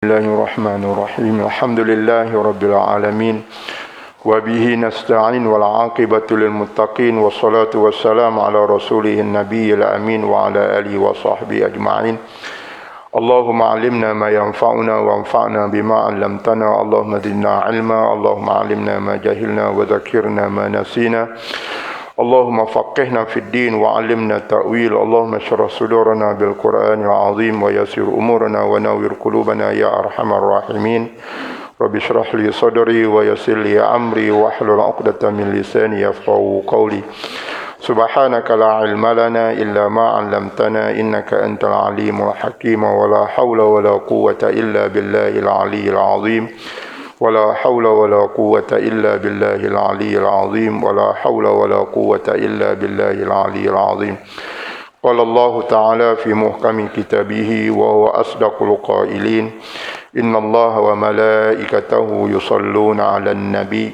Bismillahirrahmanirrahim. Alhamdulillahirabbil alamin. Wa bihi nasta'in wal 'aqibatu lil muttaqin wassalatu wassalamu ala rasulihin nabiyil amin wa ala alihi wa sahbihi ajma'in. Allahumma 'allimna ma yanfa'una wanfa'na bima 'allamtana. Allahumma zidna 'ilma. Allahumma 'allimna ma jahilna wa dhakkirna ma nasina. Allahumma faqihna fid din wa 'allimna ta'wil. Allahumma shrah sudurana bil Qur'anil 'azim wa yassir umurana wa nawwir qulubana ya arhamar rahimin. Rabbi shrah li sadri wa yassir li amri wa hlul 'uqdatam min lisani yafqahu qawli. Subhanaka la 'ilma lana illa ma 'allamtana innaka antal 'alimul hakim wa la hawla wa la quwwata illa billahil 'aliyyil 'azim. ولا حول ولا قوة إلا بالله العلي العظيم ولا حول ولا قوة إلا بالله العلي العظيم. قال الله تعالى في محكم كتابه وهو أصدق القائلين إن الله وملائكته يصلون على النبي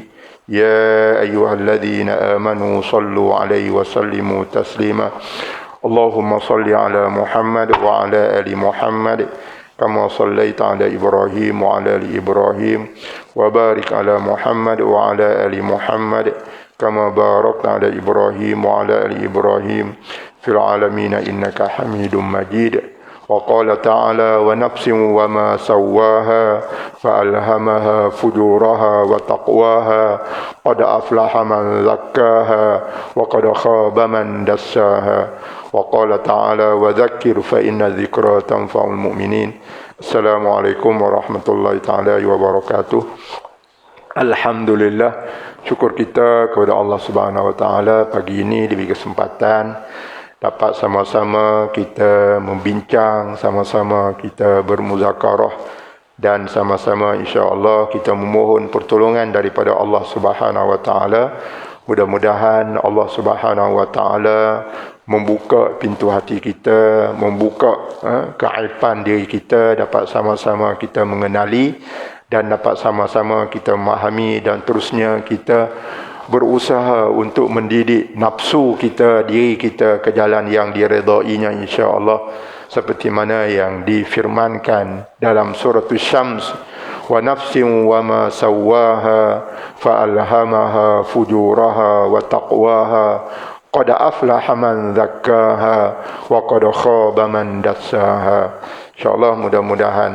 يا أيها الذين آمنوا صلوا عليه وسلموا تسليما. اللهم صل على محمد وعلى آل محمد كما صليت على إبراهيم وعلى آل إبراهيم وبارك على محمد وعلى آل محمد كما باركت على إبراهيم وعلى آل إبراهيم في العالمين إنك حميد مجيد. وقال تعالى ونفس وما سواها فألهمها فجورها وتقواها قد أفلح من زكاها وقد خاب من دساها. وقال تعالى وذكر فإن الذكرى تنفع المؤمنين. Assalamualaikum warahmatullahi taala wabarakatuh. Alhamdulillah, syukur kita kepada Allah Subhanahu wa taala pagi ini diberi kesempatan dapat sama-sama kita membincang, sama-sama kita bermuzakarah dan sama-sama insya-Allah kita memohon pertolongan daripada Allah Subhanahu wa taala. Mudah-mudahan Allah Subhanahu wa taala membuka pintu hati kita, membuka keaiban diri kita, dapat sama-sama kita mengenali dan dapat sama-sama kita memahami dan terusnya kita berusaha untuk mendidik nafsu kita, diri kita ke jalan yang diredainya insya-Allah, seperti mana yang difirmankan dalam surah Asy-Syams, wa nafsin wa ma sawwaha fa alhamaha fujuraha wa taqwaha qad aflaha man zakkaha wa qad khaba man dassaha. Insyaallah, mudah-mudahan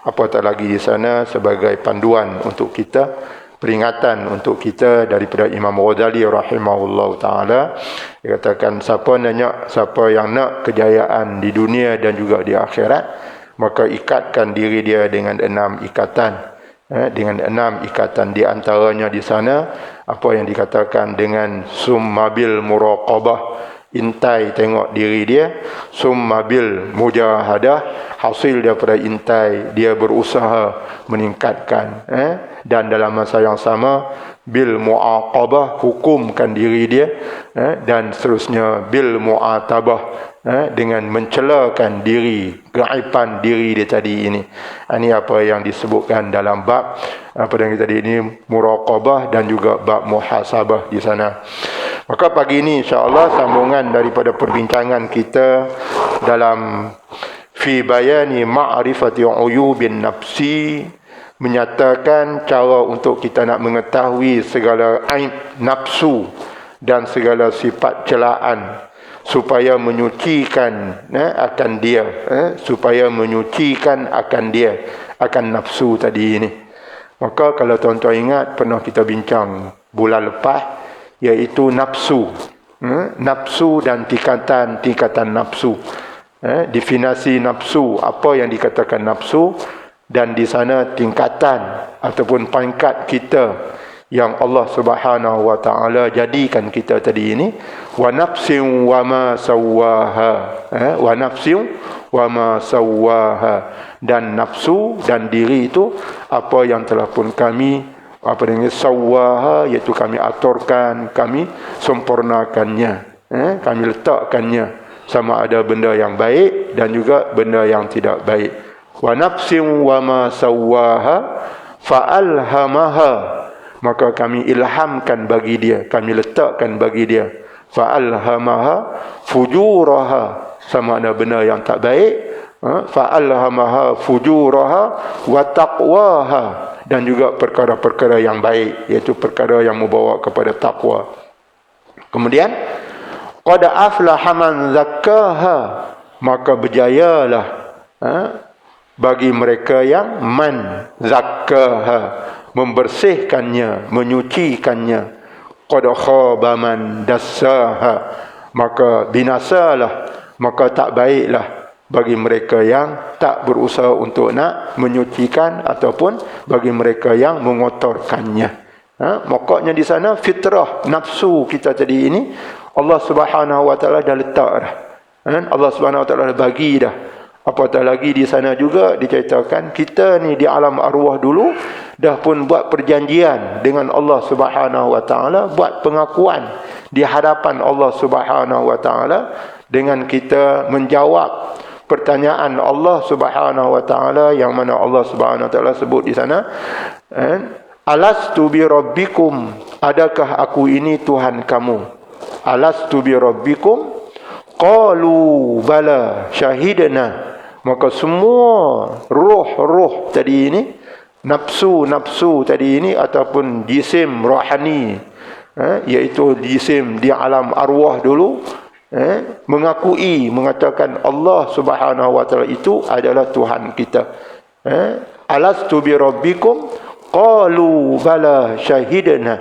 apatah lagi di sana sebagai panduan untuk kita, peringatan untuk kita daripada Imam Ghazali rahimahullah taala. Dia katakan siapa yang nak kejayaan di dunia dan juga di akhirat, maka ikatkan diri dia dengan 6 ikatan. Dengan 6 ikatan, di antaranya di sana apa yang dikatakan dengan summabil muraqabah, intai tengok diri dia, summabil mujahadah, hasil daripada intai dia berusaha meningkatkan, dan dalam masa yang sama bil muaqabah, hukumkan diri dia, dan seterusnya bil muatabah, dengan mencelakan diri, keaiban diri dia tadi ini. Ini apa yang disebutkan dalam bab apa yang tadi ini, muraqabah dan juga bab muhasabah di sana. Maka pagi ini insya-Allah sambungan daripada perbincangan kita dalam fi bayani ma'rifati uyubin nafsi, menyatakan cara untuk kita nak mengetahui segala aib nafsu dan segala sifat celaan supaya menyucikan akan dia, supaya menyucikan akan dia, akan nafsu tadi ini. Maka kalau tuan-tuan ingat pernah kita bincang bulan lepas, iaitu nafsu, nafsu dan tingkatan nafsu, definisi nafsu, apa yang dikatakan nafsu, dan di sana tingkatan ataupun pangkat kita yang Allah Subhanahu wa taala jadikan kita tadi ini. Wa nafsin wa ma sawwaha, wa nafsin wa ma sawwaha, dan nafsu dan diri itu apa yang telah pun kami dengan sawwaha, iaitu kami aturkan, kami sempurnakannya, kami letakkannya, sama ada benda yang baik dan juga benda yang tidak baik. Wa nafsin wa ma sawwaha fa alhamaha, maka kami ilhamkan bagi dia, kami letakkan bagi dia, fa alhamaha fujuraha, sama ada benda yang tak baik fa'alhamaha fujuraha wa taqwaha, dan juga perkara-perkara yang baik, iaitu perkara yang membawa kepada takwa. Kemudian qad aflaha man zakkaha, maka berjayalah bagi mereka yang man zakkaha, membersihkannya, menyucikannya. Qad khaba man dassaha, maka binasalah, maka tak baiklah bagi mereka yang tak berusaha untuk nak menyucikan ataupun bagi mereka yang mengotorkannya. Makanya di sana fitrah nafsu kita tadi ini Allah Subhanahu wa taala dah letak dah. Allah Subhanahu wa taala dah bagi dah. Apatah lagi di sana juga diceritakan kita ni di alam arwah dulu dah pun buat perjanjian dengan Allah Subhanahu wa taala, buat pengakuan di hadapan Allah Subhanahu wa taala dengan kita menjawab pertanyaan Allah Subhanahu wa taala, yang mana Allah Subhanahu wa taala sebut di sana, alastu bi rabbikum, adakah aku ini Tuhan kamu? Alastu bi rabbikum? Qalu bala syahidna. Maka semua roh-roh tadi ini, nafsu-nafsu tadi ini ataupun jisim rohani, iaitu jisim di alam arwah dulu, mengakui, mengatakan Allah Subhanahu wa taala itu adalah Tuhan kita. Alastu bi rabbikum? Qalu bala syahidna.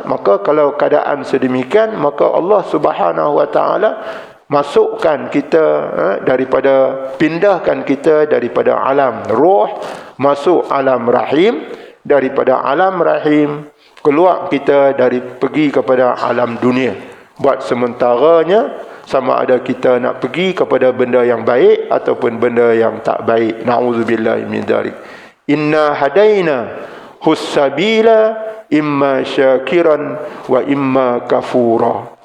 Maka kalau keadaan sedemikian, maka Allah Subhanahu wa taala masukkan kita pindahkan kita daripada alam roh masuk alam rahim, daripada alam rahim keluar kita pergi kepada alam dunia. Buat sementaranya, sama ada kita nak pergi kepada benda yang baik ataupun benda yang tak baik. Na'udzubillahi min dzalik. Inna hadaina hussabila imma syakiran wa imma kafura.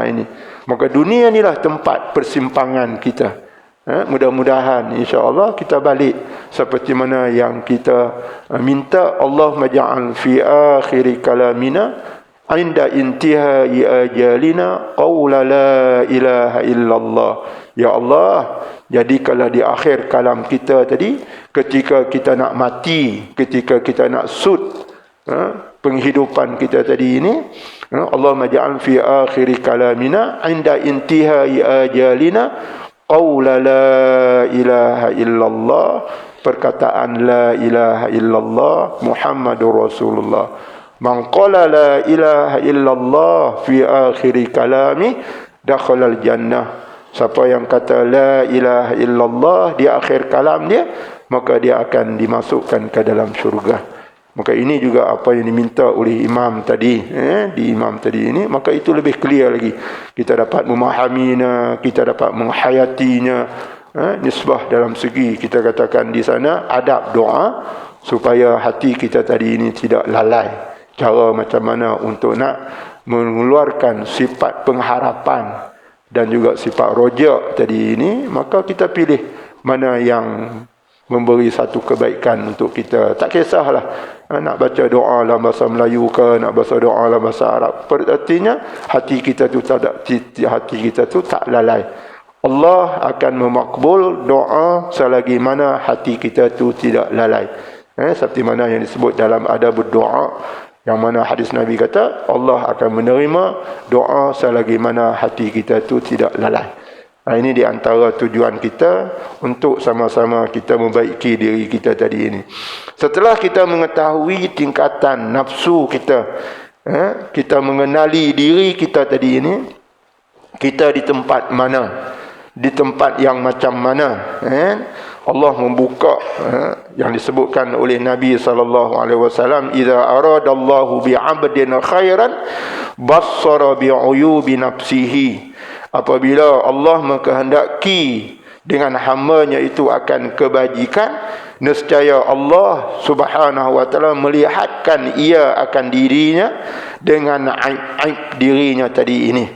Ini. Maka dunia inilah tempat persimpangan kita. Mudah-mudahan insya-Allah kita balik seperti mana yang kita minta. Allah maj'al fi akhir kalamina inda intihai ajalina qawla la ilaha illallah. Ya Allah, jadikanlah di akhir kalam kita tadi, ketika kita nak mati, ketika kita nak sud penghidupan kita tadi ini, Allah maj'al fi akhir kalamina inda intihai ajalina qawla la ilaha illallah, perkataan la ilaha illallah Muhammadur Rasulullah. Man qala la ilaha illallah fi akhir kalami dakhala al-jannah. Siapa yang kata la ilaha illallah di akhir kalam dia, maka dia akan dimasukkan ke dalam syurga. Maka ini juga apa yang diminta oleh imam tadi, di imam tadi ini, maka itu lebih clear lagi. Kita dapat memahaminya, kita dapat menghayatinya. Nisbah dalam segi kita katakan di sana adab doa supaya hati kita tadi ini tidak lalai. Cara macam mana untuk nak mengeluarkan sifat pengharapan dan juga sifat rojak tadi ini, maka kita pilih mana yang memberi satu kebaikan untuk kita. Tak kisahlah nak baca doa dalam bahasa Melayu ke, nak baca doa dalam bahasa Arab. Artinya hati kita tu tak lalai. Allah akan memakbul doa selagi mana hati kita tu tidak lalai. Seperti mana yang disebut dalam adab doa, yang mana hadis Nabi kata Allah akan menerima doa selagi mana hati kita tu tidak lalai. Ini di antara tujuan kita untuk sama-sama kita membaiki diri kita tadi ini. Setelah kita mengetahui tingkatan nafsu kita, kita mengenali diri kita tadi ini, kita di tempat mana, di tempat yang macam mana. Allah membuka yang disebutkan oleh Nabi SAW, idza aradallahu bi'abdin khairan bassara bi'uyubi nafsihi. Apabila Allah mengkehendaki dengan hamba-Nya itu akan kebajikan, nescaya Allah Subhanahu wa taala melihatkan ia akan dirinya dengan aib dirinya tadi ini.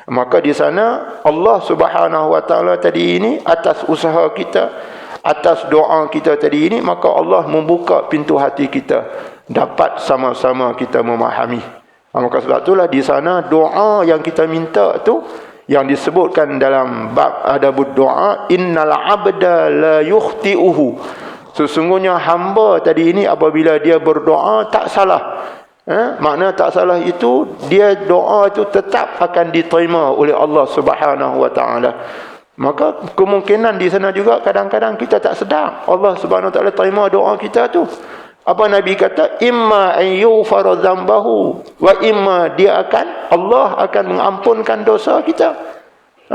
Maka di sana Allah Subhanahu wa taala tadi ini, atas usaha kita, atas doa kita tadi ini, maka Allah membuka pintu hati kita, dapat sama-sama kita memahami. Maka sebab itulah di sana doa yang kita minta tu, yang disebutkan dalam bab adabud doa, innal abda la yukhti'uhu. Sesungguhnya hamba tadi ini apabila dia berdoa tak salah. Makna tak salah itu, dia doa itu tetap akan diterima oleh Allah Subhanahu wa taala. Maka kemungkinan di sana juga kadang-kadang kita tak sedar Allah Subhanahu wa taala terima doa kita tu. Apa Nabi kata, imma an yughfara dzambahu wa imma Allah akan mengampunkan dosa kita.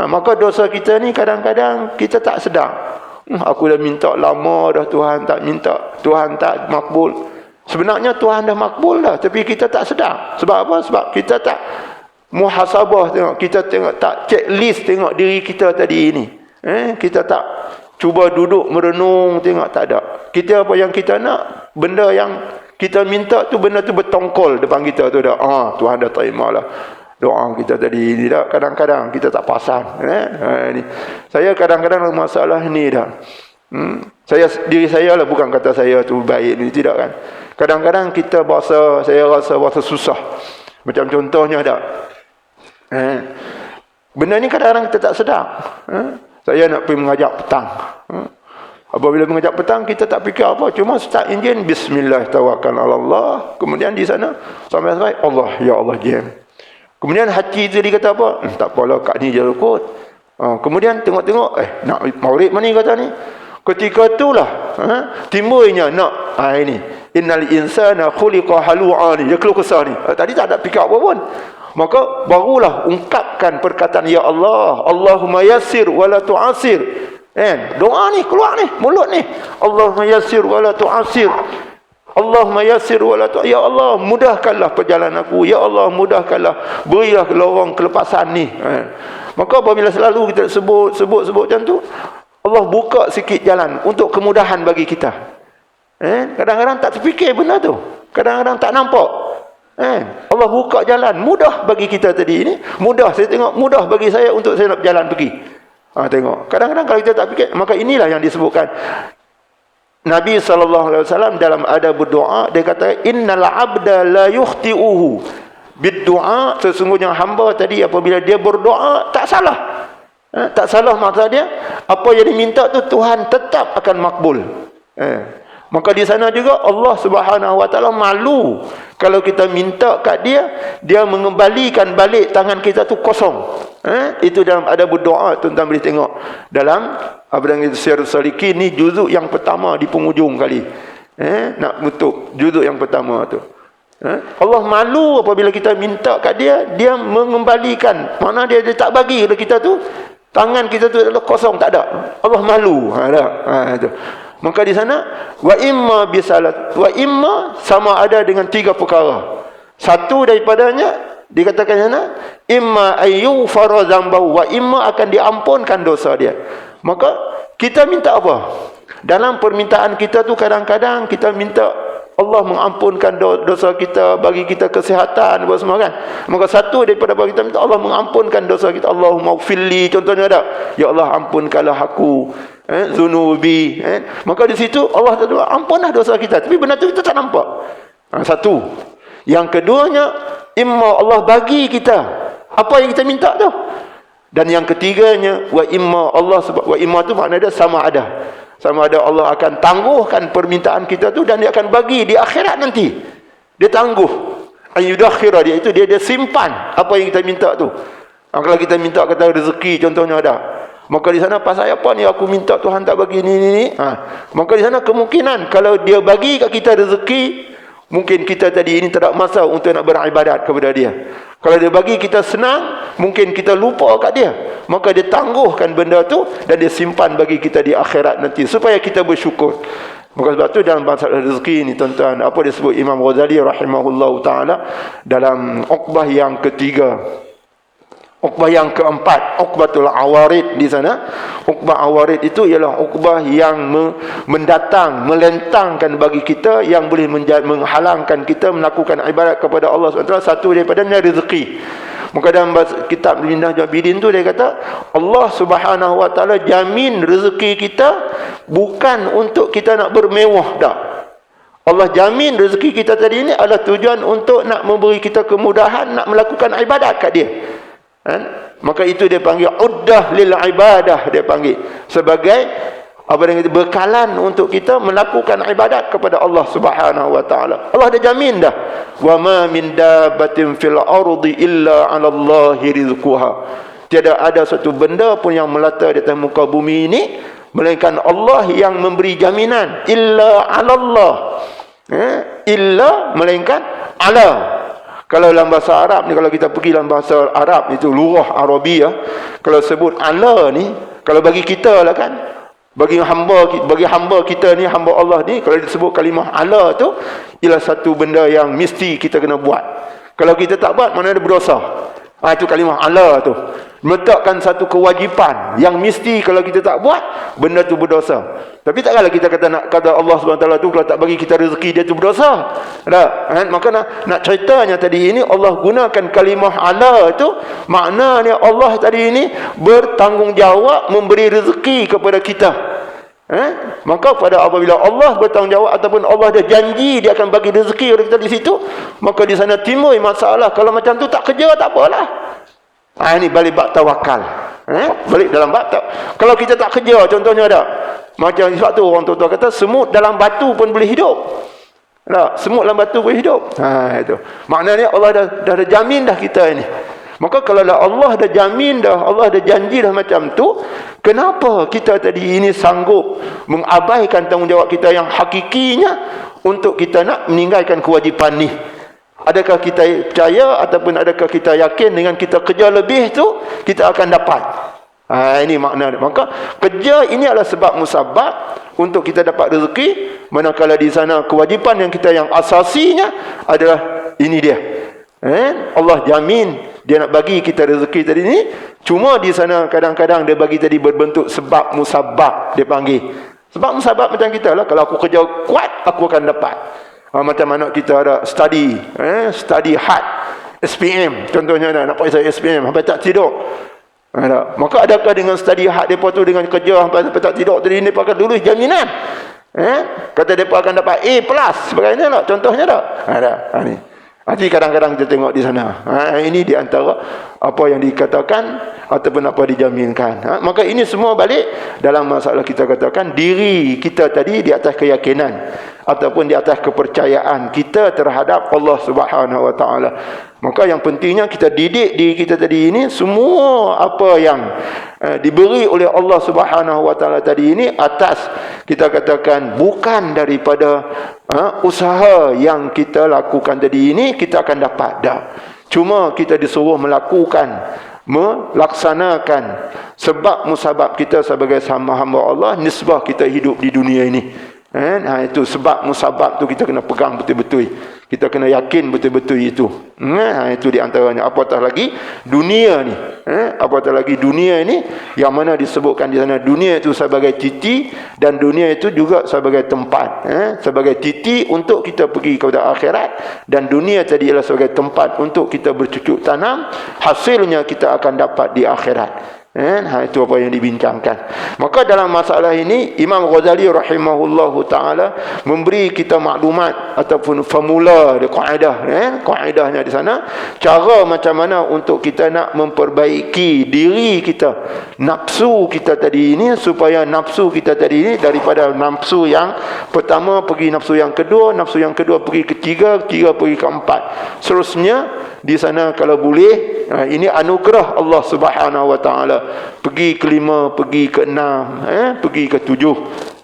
Maka dosa kita ni kadang-kadang kita tak sedar. Aku dah minta lama dah, Tuhan tak minta, Tuhan tak makbul. Sebenarnya Tuhan dah makbul dah, tapi kita tak sedar. Sebab apa? Sebab kita tak muhasabah tengok, kita tengok tak checklist tengok diri kita tadi ini. Kita tak cuba duduk merenung tengok, tak ada. Kita apa yang kita nak, benda yang kita minta tu, benda tu bertongkol depan kita tu dah. Tuhan dah terima lah doa kita tadi ini dah. Kadang-kadang kita tak pasang. Ni. Saya kadang-kadang masalah ni dah. Diri saya lah, bukan kata saya tu baik ni, tidak kan. Kadang-kadang kita saya rasa susah. Macam contohnya dah. Benda ni kadang-kadang kita tak sedar. Saya nak pergi mengajak petang. Apabila mengajak petang, kita tak fikir apa. Cuma start enjin, bismillah, tawakal ala Allah. Kemudian di sana, sampai-sampai, Allah, ya Allah, jam. Kemudian hati tu dia kata apa? Tak apalah, kat ni je kot. Kemudian tengok-tengok, nak maghrib mana ni kata ni? Ketika itulah, timbulnya nak, ini. Innal insana khuliqa halu'a ni. Dia keluh kesah ni. Tadi tak ada fikir apa pun. Maka barulah ungkapkan perkataan ya Allah, Allahumma yassir wa la tu'asir. Doa ni keluar ni, mulut ni. Allahumma yassir wa la tu'asir. Allahumma yassir wa la tu'asir. Ya Allah, mudahkanlah perjalanan aku. Ya Allah, mudahkanlah, berilah lorong kelepasan ni. Maka apabila selalu kita sebut macam tu, Allah buka sikit jalan untuk kemudahan bagi kita. Kadang-kadang tak terfikir benda tu. Kadang-kadang tak nampak. Allah buka jalan mudah bagi kita tadi ini. Mudah, saya tengok mudah bagi saya untuk saya nak berjalan pergi. Tengok. Kadang-kadang kalau kita tak fikir, maka inilah yang disebutkan Nabi SAW dalam adab berdoa, dia kata innal abda la yukhti'uhu bid-du'a. Sesungguhnya hamba tadi apabila dia berdoa tak salah. Tak salah maksud dia, apa yang diminta tu Tuhan tetap akan makbul. Maka di sana juga Allah Subhanahu wa taala malu kalau kita minta kat dia, dia mengembalikan balik tangan kita tu kosong. Itu dalam ada berdoa, tuan-tuan boleh tengok dalam Syiarus Salikin ni, juzuk yang pertama di penghujung kali. Nak tutup juzuk yang pertama tu. Allah malu apabila kita minta kat dia, dia mengembalikan. Mana dia tak bagi kepada kita tu, tangan kita tu adalah kosong, tak ada. Allah malu. Itu. Maka di sana wa imma bisalat wa imma sama ada dengan tiga perkara. Satu daripadanya dikatakan sana imma ayyughfara dzambahu wa imma akan diampunkan dosa dia. Maka kita minta apa? Dalam permintaan kita tu kadang-kadang kita minta Allah mengampunkan dosa kita, bagi kita kesihatan apa semua kan. Maka satu daripada bagi kita minta Allah mengampunkan dosa kita. Allahumma ghfirli, contohnya ada, ya Allah ampunkanlah aku zunubi. Maka di situ Allah kata ampunlah dosa kita, tapi benda tu kita tak nampak. Satu. Yang keduanya, imma Allah bagi kita apa yang kita minta tu. Dan yang ketiganya, wa imma Allah, wa imma tu makna dia sama ada. Sama ada Allah akan tangguhkan permintaan kita tu dan dia akan bagi di akhirat nanti. Dia tangguh. Ayyudakhira, dia itu dia simpan apa yang kita minta tu. Kalau kita minta kata rezeki contohnya ada, maka di sana pasal apa ni aku minta Tuhan tak bagi ni. Maka di sana kemungkinan kalau dia bagi kat kita rezeki, mungkin kita tadi ini tak ada masa untuk nak beribadat kepada dia. Kalau dia bagi kita senang, mungkin kita lupa kat dia. Maka dia tangguhkan benda tu dan dia simpan bagi kita di akhirat nanti supaya kita bersyukur. Maka sebab tu dalam masalah rezeki ni tuan-tuan, apa disebut Imam Ghazali rahimahullahu taala dalam Uqbah yang ketiga. Uqbah yang keempat, Uqbatul Awarid di sana. Uqbah Awarid itu ialah uqbah yang mendatang, melentangkan bagi kita, yang boleh menghalangkan kita melakukan ibadat kepada Allah SWT. Satu daripadanya rezeki. Maka dalam kitab Minhaj Abidin tu dia kata Allah Subhanahu wa taala jamin rezeki kita bukan untuk kita nak bermewah dah. Allah jamin rezeki kita tadi ini adalah tujuan untuk nak memberi kita kemudahan nak melakukan ibadat kat dia. Kan? Maka itu dia panggil uddah lil ibadah, dia panggil sebagai apa yang kita bekalan untuk kita melakukan ibadat kepada Allah Subhanahu wa taala. Allah dah jamin dah. Wa ma min dabbatin fil ardi illa 'ala Allahi rizquha. Tiada ada satu benda pun yang melata di atas muka bumi ini melainkan Allah yang memberi jaminan. Illa 'ala Allah. Illa melainkan ala. Kalau dalam bahasa Arab ni, kalau kita pergi dalam bahasa Arab itu lughah Arabiyah, kalau sebut ala ni, kalau bagi kita lah kan, bagi hamba kita ni, hamba Allah ni, kalau disebut kalimah ala tu ialah satu benda yang mesti kita kena buat. Kalau kita tak buat, mana ada berdosa. Itu kalimah ala tu. Meletakkan satu kewajipan yang mesti kalau kita tak buat, benda tu berdosa. Tapi takkanlah kita kata Allah SWT tu kalau tak bagi kita rezeki, dia tu berdosa. Tak? Maka nak ceritanya tadi ini Allah gunakan kalimah ala tu, maknanya Allah tadi ini bertanggungjawab memberi rezeki kepada kita. Maka apabila Allah bertanggungjawab ataupun Allah dah janji dia akan bagi rezeki kepada kita di situ, maka di sana timbul masalah. Kalau macam tu tak kerja tak apalah. Ini balik bab tawakal. Balik dalam bab kalau kita tak kerja, contohnya ada macam sebab tu orang tua kata semut dalam batu pun boleh hidup. Tak? Semut dalam batu boleh hidup. Itu. Maknanya Allah dah jamin dah kita ini. Maka kalau Allah dah jamin dah, Allah dah janji dah macam tu, kenapa kita tadi ini sanggup mengabaikan tanggungjawab kita yang hakikinya untuk kita nak meninggalkan kewajipan ni? Adakah kita percaya ataupun adakah kita yakin dengan kita kerja lebih tu kita akan dapat? Ini makna dia. Maka kerja ini adalah sebab musabab untuk kita dapat rezeki, manakala di sana kewajipan yang kita yang asasinya adalah ini dia. Allah jamin dia nak bagi kita rezeki tadi ni, cuma di sana kadang-kadang dia bagi tadi berbentuk sebab musabab, dia panggil. Sebab musabab macam kita lah, kalau aku kerja kuat aku akan dapat. Macam anak kita ada study hard, SPM contohnya, nak periksa SPM sampai tak tidur. Maka adakah dengan study hard mereka tu dengan kerja sampai tak tidur tadi, mereka akan tulis jaminan kata mereka akan dapat A+, sebagainya lah, contohnya tak? Ni. Nanti kadang-kadang kita tengok di sana. Ini di antara apa yang dikatakan ataupun apa dijaminkan. Maka ini semua balik dalam masalah kita katakan diri kita tadi di atas keyakinan ataupun di atas kepercayaan kita terhadap Allah Subhanahu Wa Taala. Maka yang pentingnya kita didik diri kita tadi ini, semua apa yang diberi oleh Allah Subhanahu Wa Taala tadi ini atas kita katakan bukan daripada usaha yang kita lakukan tadi ini kita akan dapat dah. Cuma kita disuruh melaksanakan sebab musabab kita sebagai hamba Allah, nisbah kita hidup di dunia ini. Itu sebab musabab tu kita kena pegang betul-betul. Kita kena yakin betul-betul itu. Itu di antaranya. Apatah lagi dunia ni. Apatah lagi dunia ini yang mana disebutkan di sana dunia itu sebagai titi dan dunia itu juga sebagai tempat. Sebagai titi untuk kita pergi kepada akhirat dan dunia tadi adalah sebagai tempat untuk kita bercucuk tanam. Hasilnya kita akan dapat di akhirat. Itu apa yang dibincangkan. Maka dalam masalah ini Imam Ghazali rahimahullahu taala memberi kita maklumat ataupun formula di kaedah, kaedahnya di sana cara macam mana untuk kita nak memperbaiki diri kita, nafsu kita tadi ini, supaya nafsu kita tadi ini daripada nafsu yang pertama pergi nafsu yang kedua pergi ketiga pergi keempat, seterusnya di sana kalau boleh. Ini anugerah Allah Subhanahu Wa Taala. Pergi ke 5, pergi ke 6, pergi ke 7.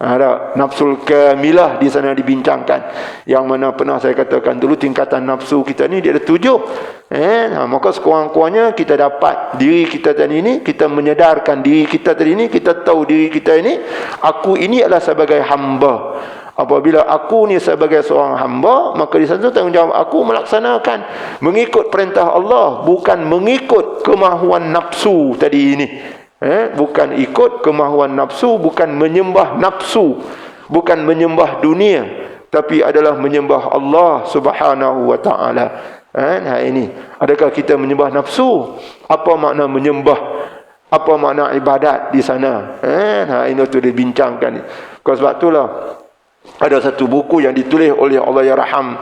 Nafsul kamilah di sana dibincangkan. Yang mana pernah saya katakan dulu tingkatan nafsu kita ni dia ada 7. Maka sekurang-kurangnya kita dapat diri kita tadi ini, kita menyedarkan diri kita tadi ini, kita tahu diri kita ini, aku ini adalah sebagai hamba. Apabila aku ni sebagai seorang hamba, maka di sana tanggungjawab aku melaksanakan mengikut perintah Allah, bukan mengikut kemahuan nafsu tadi ini. Bukan ikut kemahuan nafsu, bukan menyembah nafsu, bukan menyembah dunia, tapi adalah menyembah Allah Subhanahu Wa Taala. Ini adakah kita menyembah nafsu? Apa makna menyembah? Apa makna ibadat di sana? Ini tu dibincangkan. Sebab itulah ada satu buku yang ditulis oleh Allahyarham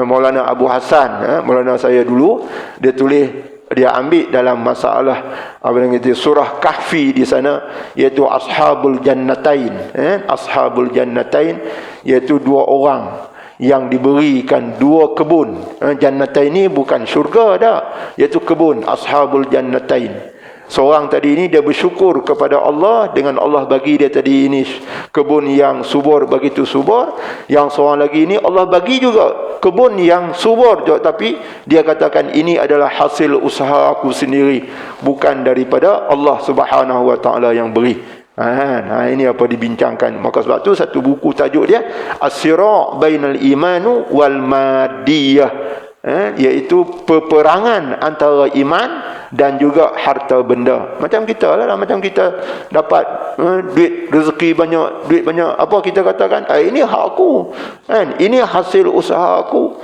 Maulana Abu Hassan, Maulana saya dulu, dia tulis dia ambil dalam masalah apa yang itu surah Kahfi di sana, iaitu ashabul jannatain, ashabul jannatain, iaitu dua orang yang diberikan dua kebun. Jannatain ini bukan syurga dah, iaitu kebun, ashabul jannatain. Seorang tadi ini dia bersyukur kepada Allah dengan Allah bagi dia tadi ini kebun yang subur, begitu subur. Yang seorang lagi ini Allah bagi juga kebun yang subur juga, tapi dia katakan ini adalah hasil usaha aku sendiri, bukan daripada Allah Subhanahu Wa Taala yang beri. Ini apa dibincangkan. Maka sebab tu satu buku tajuk dia As-Sira' bainal imanu wal madiyah, iaitu peperangan antara iman dan juga harta benda. Macam kita lah, macam kita dapat duit, rezeki banyak, duit banyak, apa kita katakan, ini hak aku, ini hasil usaha aku,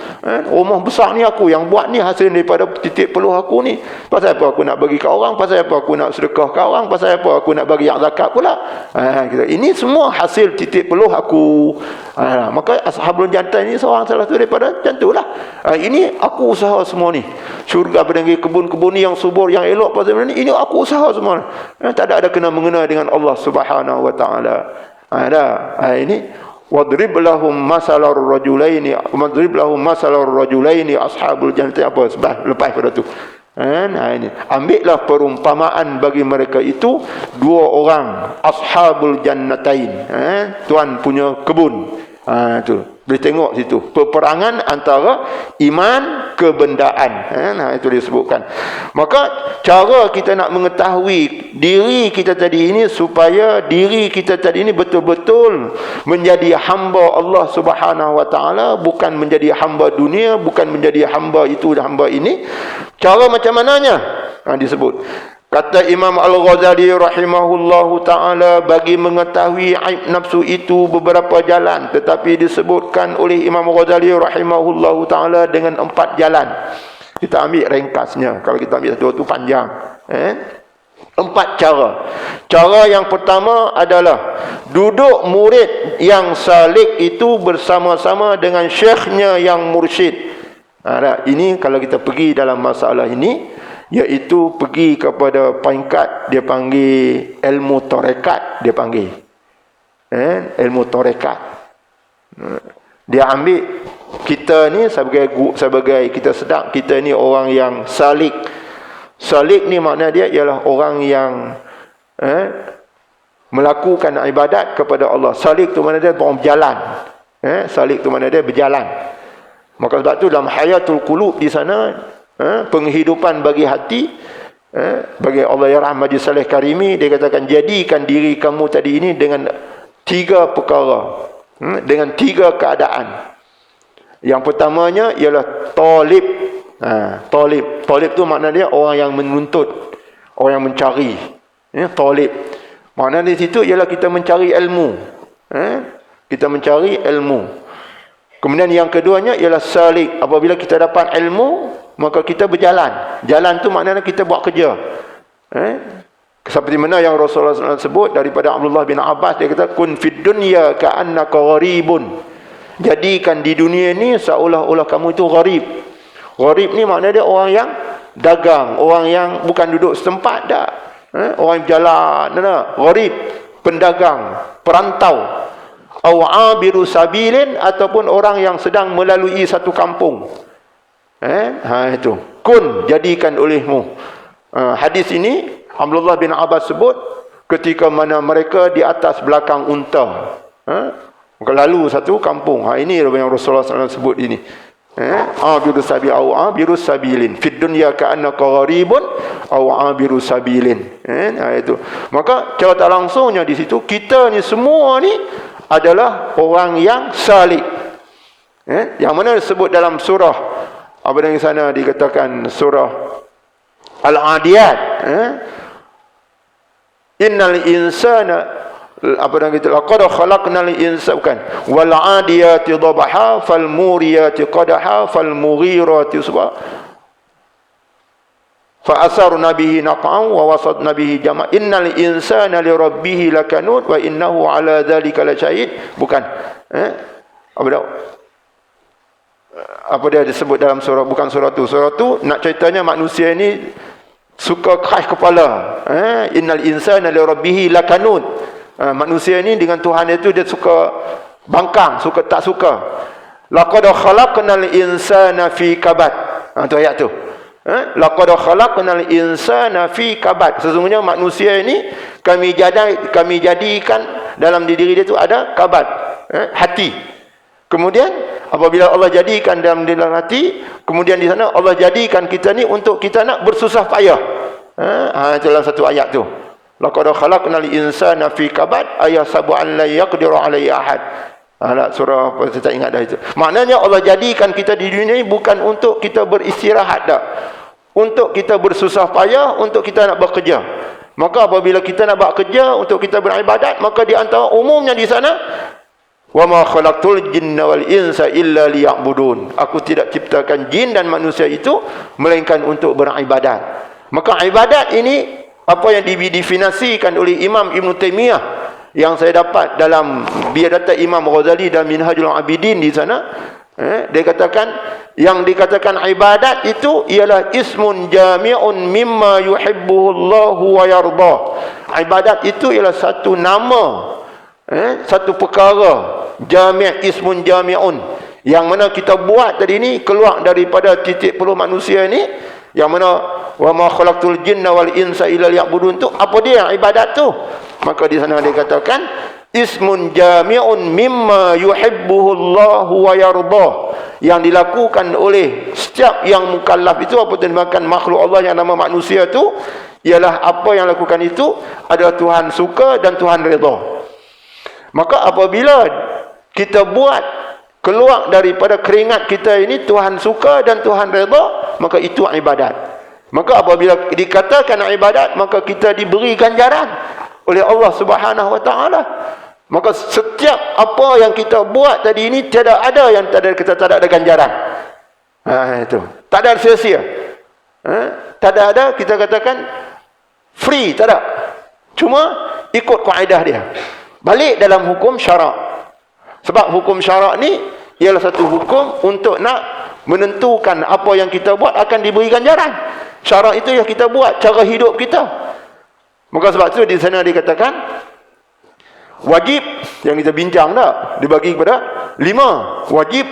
rumah besar ni aku yang buat ni, hasil daripada titik peluh aku ni. Pasal apa aku nak bagi ke orang, pasal apa aku nak sedekah ke orang, pasal apa aku nak bagi yang zakat pula. Ini semua hasil titik peluh aku. Maka ashabul jannah ini seorang salah satu daripada jantulah. Ini aku usaha semua ni. Syurga pedanggi kebun-kebun ni yang subur, yang elok pasal ini aku usaha semua. Tak ada kena mengena dengan Allah Subhanahu Wa Taala. Ini wadrib lahum masalar rajulaini, wadrib lahum masalar rajulaini ashabul jannah, apa sebab lepas pada tu. Ini ambillah perumpamaan bagi mereka itu dua orang ashabul jannatain, tuan punya kebun. Tu boleh tengok situ peperangan antara iman kebendaan. Itu disebutkan. Maka cara kita nak mengetahui diri kita tadi ini, supaya diri kita tadi ini betul-betul menjadi hamba Allah Subhanahu Wa Taala, bukan menjadi hamba dunia, bukan menjadi hamba itu dan hamba ini. Cara macam mananya? Disebut. Kata Imam Al-Ghazali rahimahullahu ta'ala, bagi mengetahui aib nafsu itu beberapa jalan, tetapi disebutkan oleh Imam Al-Ghazali rahimahullahu ta'ala dengan 4 jalan. Kita ambil ringkasnya, kalau kita ambil satu tu panjang. 4 cara. Cara yang pertama adalah duduk murid yang salik itu bersama-sama dengan syekhnya yang mursyid. Ini kalau kita pergi dalam masalah ini, iaitu pergi kepada peringkat dia panggil ilmu tarekat, dia panggil ilmu tarekat. Dia ambil kita ni sebagai kita sedang kita ni orang yang salik. Salik ni makna dia ialah orang yang melakukan ibadat kepada Allah. Salik tu makna dia orang berjalan. Salik tu makna dia berjalan. Maka sebab tu dalam hayatul qulub di sana, penghidupan bagi hati, bagi Allah ya Rahmat Saleh Karimi, dia katakan jadikan diri kamu tadi ini dengan 3 perkara, dengan 3 keadaan. Yang pertamanya ialah talib. Talib tu makna dia orang yang menuntut, orang yang mencari. Talib makna di situ ialah kita mencari ilmu. Kita mencari ilmu. Kemudian yang keduanya ialah salik. Apabila kita dapat ilmu, maka kita berjalan. Jalan tu maknanya kita buat kerja. Seperti mana yang Rasulullah SAW sebut daripada Abdullah bin Abbas, dia kata kun fid dunya ka'annaka gharibun. Jadikan di dunia ni seolah-olah kamu itu gharib. Gharib ni maknanya dia orang yang dagang, orang yang bukan duduk setempat dah. Orang yang berjalan, gharib, pendagang, perantau. Aw abiru sabilin, ataupun orang yang sedang melalui satu kampung. Itu kun, jadikan olehmu. Hadis ini Abdullah bin Abbas sebut ketika mana mereka di atas belakang unta, lalu satu kampung. Ini yang Rasulullah SAW sebut ini. Abiru sabil aw abiru sabilin fid dunya ka'annaka gharibun aw abiru sabilin. Itu. Maka cara tak langsungnya di situ kita ni semua ni adalah orang yang salik. Yang mana disebut dalam surah apa yang sana dikatakan surah Al-Adiyat, innal insana apa yang kita laqad khalaqnal insana, bukan, wal adiyati dhabha fal muriyati qadha fal mughirati subha fa asarna bihi naq'an wa wasatna bihi jama' innal insana li rabbih lakanud wa innahu ala dzalika lasyahid. Bukan, apa dah? apa dia disebut dalam surah, bukan surah tu nak ceritanya manusia ni suka keras kepala. Innal insana li rabbih lakanud. Manusia ni dengan Tuhan itu dia suka bangkang, suka tak suka. Laqad khalaqnal insana fi kabad. Tu ayat tu. Laqad khalaqnal insana fi kabad. Sesungguhnya manusia ini kami jadikan dalam diri dia tu ada kabad, hati. Kemudian apabila Allah jadikan dalam hati, kemudian di sana Allah jadikan kita ni untuk kita nak bersusah payah. Itu dalam satu ayat tu. Laqad khalaqnal insana fi kabad ayasabu an la yaqdiru alaihi ahad. Surah apa saya tak ingat dah itu. Maknanya Allah jadikan kita di dunia ini bukan untuk kita beristirahat dah. Untuk kita bersusah payah, untuk kita nak bekerja. Maka apabila kita nak buat kerja untuk kita beribadat, maka di antara umumnya di sana, wa ma khalaqtul jinna wal insa illa liya'budun. Aku tidak ciptakan jin dan manusia itu melainkan untuk beribadat. Maka ibadat ini apa yang didefinisikan oleh Imam Ibn Taymiyah yang saya dapat dalam biadata Imam Ghazali dan Minhajul Abidin di sana, dia katakan yang dikatakan ibadat itu ialah ismun jami'un mimma yuhibbuhullahu wa yardah. Ibadat itu ialah satu nama, satu perkara, jami' ismun jami'un, yang mana kita buat tadi ni keluar daripada titik peluh manusia ni, yang mana wa ma khalaqtul jinna wal insa illa liya'budun tu, apa dia ibadat tu? Maka di sana dia katakan ismun jami'un mimma yuhibbuhullahu wa yardah, yang dilakukan oleh setiap yang mukallaf itu, apa yang dimakan makhluk Allah yang nama manusia tu, ialah apa yang lakukan itu adalah Tuhan suka dan Tuhan redha. Maka apabila kita buat keluar daripada keringat kita ini Tuhan suka dan Tuhan redha, maka itu ibadat. Maka apabila dikatakan ibadat, maka kita diberi ganjaran oleh Allah Subhanahu wa taala. Maka setiap apa yang kita buat tadi ini tiada ada yang kita tak ada ganjaran. Itu. Tak ada sia-sia. Tak ada kita katakan free, tak ada. Cuma ikut kaedah dia. Balik dalam hukum syarak. Sebab hukum syarak ni ialah satu hukum untuk nak menentukan apa yang kita buat akan diberi ganjaran. Syarak itu yang kita buat, cara hidup kita. Maka sebab itu di sana dikatakan wajib, yang kita bincang dah, dibagi kepada 5. Wajib,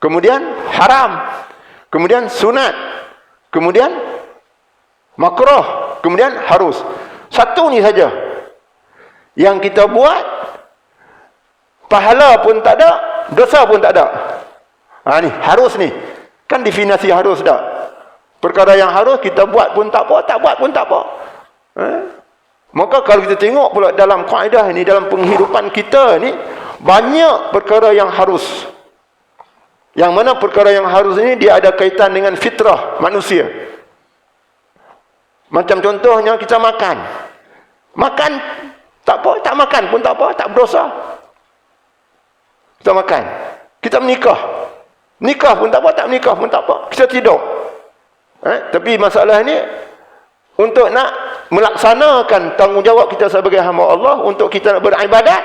kemudian haram, kemudian sunat, kemudian makruh, kemudian harus. Satu ni saja yang kita buat, pahala pun tak ada, dosa pun tak ada. Ni harus ni, kan definisi harus dah. Perkara yang harus kita buat pun tak apa, tak buat pun tak apa. Maka kalau kita tengok pula dalam kaedah ini, dalam penghidupan kita ni, banyak perkara yang harus. Yang mana perkara yang harus ini dia ada kaitan dengan fitrah manusia. Macam contohnya kita makan. Makan tak apa, tak makan pun tak apa, tak berdosa. Kita makan. Kita menikah. Nikah pun tak apa, tak menikah pun tak apa. Kita tidur. Tapi masalah ni, untuk nak melaksanakan tanggungjawab kita sebagai hamba Allah, untuk kita nak beribadat,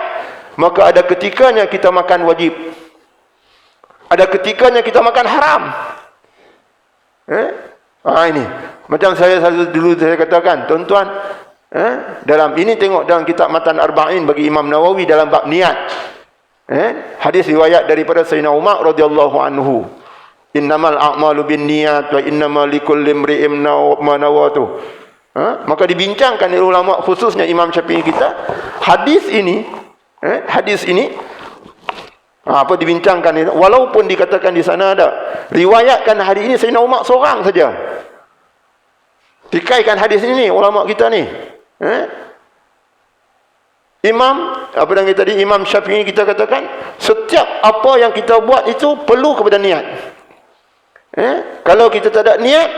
maka ada ketikanya kita makan wajib. Ada ketikanya kita makan haram. Ini. Macam saya dulu saya katakan, tuan-tuan, dalam ini tengok dalam kitab Matan Arba'in bagi Imam Nawawi dalam bab niat. Hadis riwayat daripada Sayyidina Umar radhiyallahu anhu. Innamal a'malu binniyat wa innamal likulli imri'in ma nawatu. Maka dibincangkan oleh ulama, khususnya Imam Syafi'i kita, hadis ini apa dibincangkan ini, walaupun dikatakan di sana ada riwayatkan hadis ini Sayyidina Umar seorang saja. Dikaikan hadis ini ulama kita ni. Imam apa yang tadi Imam Syafi'i kita katakan, setiap apa yang kita buat itu perlu kepada niat. Kalau kita tak ada niat,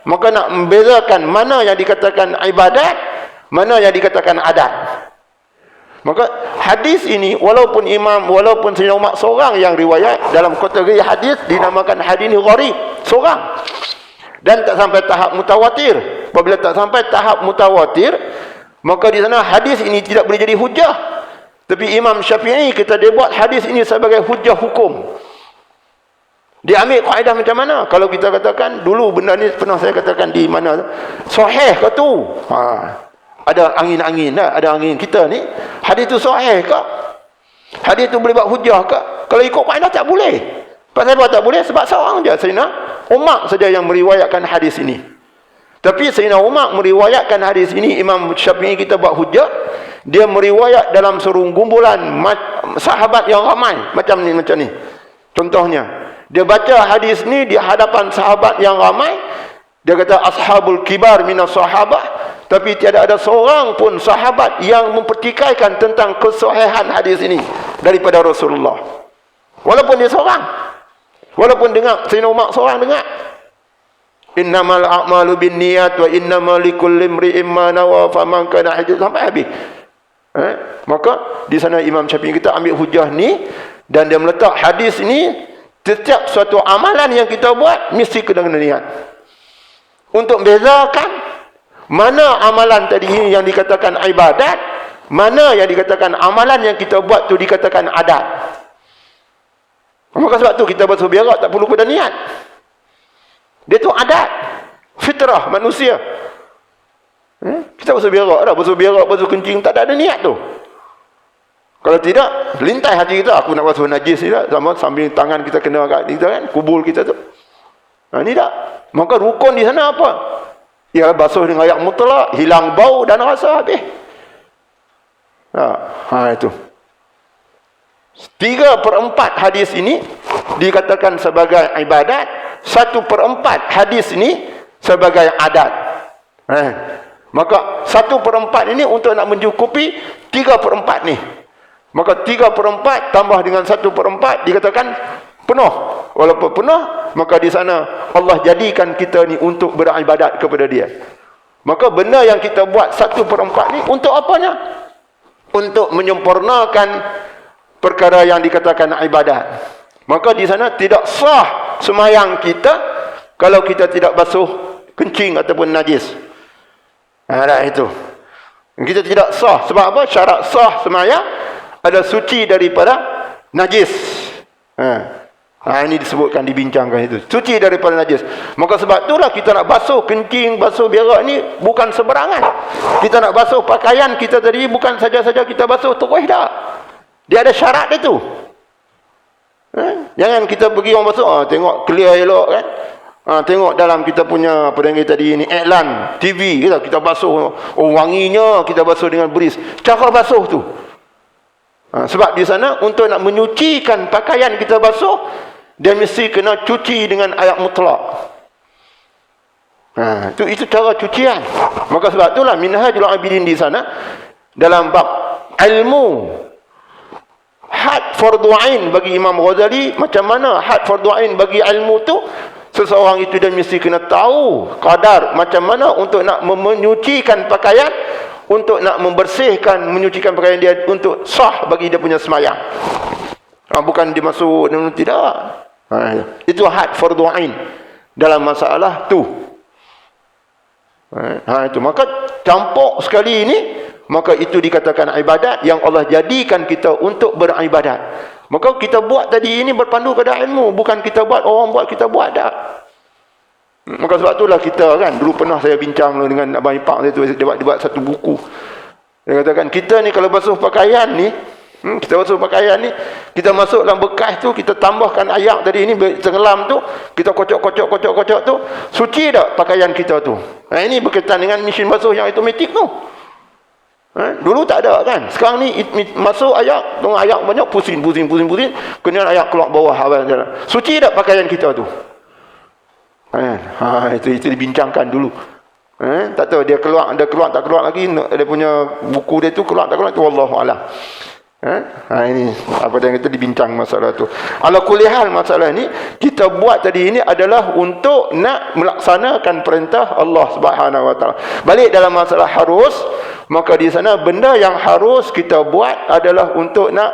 maka nak membezakan mana yang dikatakan ibadat, mana yang dikatakan adat. Maka hadis ini walaupun Sayyidina Umar seorang yang riwayat, dalam kategori hadis dinamakan hadis gharib, seorang. Dan tak sampai tahap mutawatir. Apabila tak sampai tahap mutawatir, maka di sana hadis ini tidak boleh jadi hujah. Tapi Imam Syafi'i kita dia buat hadis ini sebagai hujah hukum. Dia ambil kaedah macam mana? Kalau kita katakan, dulu benda ni pernah saya katakan di mana, sahih ke tu? Ada angin-angin lah, ada angin kita ni. Hadis tu sahih ke? Hadis tu boleh buat hujah ke? Kalau ikut kaedah tak boleh. Pasal apa tak boleh? Sebab seorang je, Sayyidina Umar saja yang meriwayatkan hadis ini. Tapi Sayyidina Umar meriwayatkan hadis ini, Imam Syafi'i kita buat hujah, dia meriwayat dalam serungkumpulan sahabat yang ramai. Macam ni. Contohnya, dia baca hadis ni di hadapan sahabat yang ramai. Dia kata ashabul kibar minas sahabah, tapi tiada ada seorang pun sahabat yang mempertikaikan tentang kesahihan hadis ini daripada Rasulullah. Walaupun dia seorang. Walaupun dengar Sayyidina Umar seorang dengar. Innamal a'malu binniyat wa innamal likulli imri'in ma nawa faman kana hijratuhu sampai habis. Maka di sana Imam Syafi'i kita ambil hujah ni dan dia meletak hadis ni, setiap suatu amalan yang kita buat mesti kena niat. Untuk bezakan mana amalan tadi ini yang dikatakan ibadat, mana yang dikatakan amalan yang kita buat tu dikatakan adat. Maka sebab tu kita basuh berak tak perlu pada niat. Dia tu adat, fitrah manusia. Kita basuh berak dah, basuh kencing tak ada niat tu. Kalau tidak, lintai hati kita, aku nak basuh najis ni tak, sambil tangan kita kena kat kita kan, kubul kita tu. Ni tak. Maka rukun di sana apa? Ya, basuh dengan air mutlak, hilang bau dan rasa habis. Itu. 3/4 hadis ini dikatakan sebagai ibadat, 1/4 hadis ini sebagai adat. Maka 1/4 ini untuk nak mencukupi 3/4 ni. Maka 3/4 tambah dengan 1/4 dikatakan penuh. Walaupun penuh, maka di sana Allah jadikan kita ni untuk beribadat kepada Dia. Maka benda yang kita buat 1/4 ni untuk apanya? Untuk menyempurnakan perkara yang dikatakan ibadat. Maka di sana tidak sah semayang kita kalau kita tidak basuh kencing ataupun najis. Itu. Kita tidak sah. Sebab apa? Syarat sah semayang ada suci daripada najis. Ini disebutkan, dibincangkan itu. Suci daripada najis. Maka sebab itulah kita nak basuh kencing, basuh berak ni bukan seberangan. Kita nak basuh pakaian kita tadi bukan saja-saja kita basuh terus dah. Dia ada syarat dia tu. Jangan kita pergi orang basuh, tengok clear elok kan. Tengok dalam kita punya apa yang tadi ni iklan TV kita basuh, wanginya kita basuh dengan beris. Cara basuh tu. Sebab di sana untuk nak menyucikan pakaian kita basuh, dia mesti kena cuci dengan air mutlak. Itu cara cucian. Maka sebab itulah Minhajul Abidin di sana dalam bab ilmu had fardu ain bagi Imam Ghazali, macam mana had fardu ain bagi ilmu tu, seseorang itu dia mesti kena tahu kadar macam mana untuk nak menyucikan pakaian, untuk nak membersihkan, menyucikan pakaian dia untuk sah bagi dia punya semayang. Bukan dia masuk, tidak. Itu had fardu ain dalam masalah tu. Itu. Maka campur sekali ini, maka itu dikatakan ibadat yang Allah jadikan kita untuk beribadat. Maka kita buat tadi ini berpandu pada ilmu, bukan kita buat, orang buat kita buat dah. Maka sebab itulah kita kan, dulu pernah saya bincang dengan Abang Ipang, dia buat satu buku. Dia katakan kita ni kalau basuh pakaian ni, kita basuh pakaian ni, kita masuk dalam bekas tu, kita tambahkan air tadi ini tenggelam tu, kita kocok tu, suci tak pakaian kita tu. Ini berkaitan dengan mesin basuh yang automatik tu. Dulu tak ada kan. Sekarang ni masuk air, tengok air banyak, pusing, kemudian air keluar bawah. Suci tak pakaian kita tu. Itu dibincangkan dulu. Tak tahu dia keluar tak keluar lagi, dia punya buku dia tu keluar tak keluar, itu wallahu a'lam. Ini apa yang kita dibincang masalah tu. Ala kulli hal, masalah ni kita buat tadi ini adalah untuk nak melaksanakan perintah Allah Subhanahu wa taala. Balik dalam masalah harus, maka di sana benda yang harus kita buat adalah untuk nak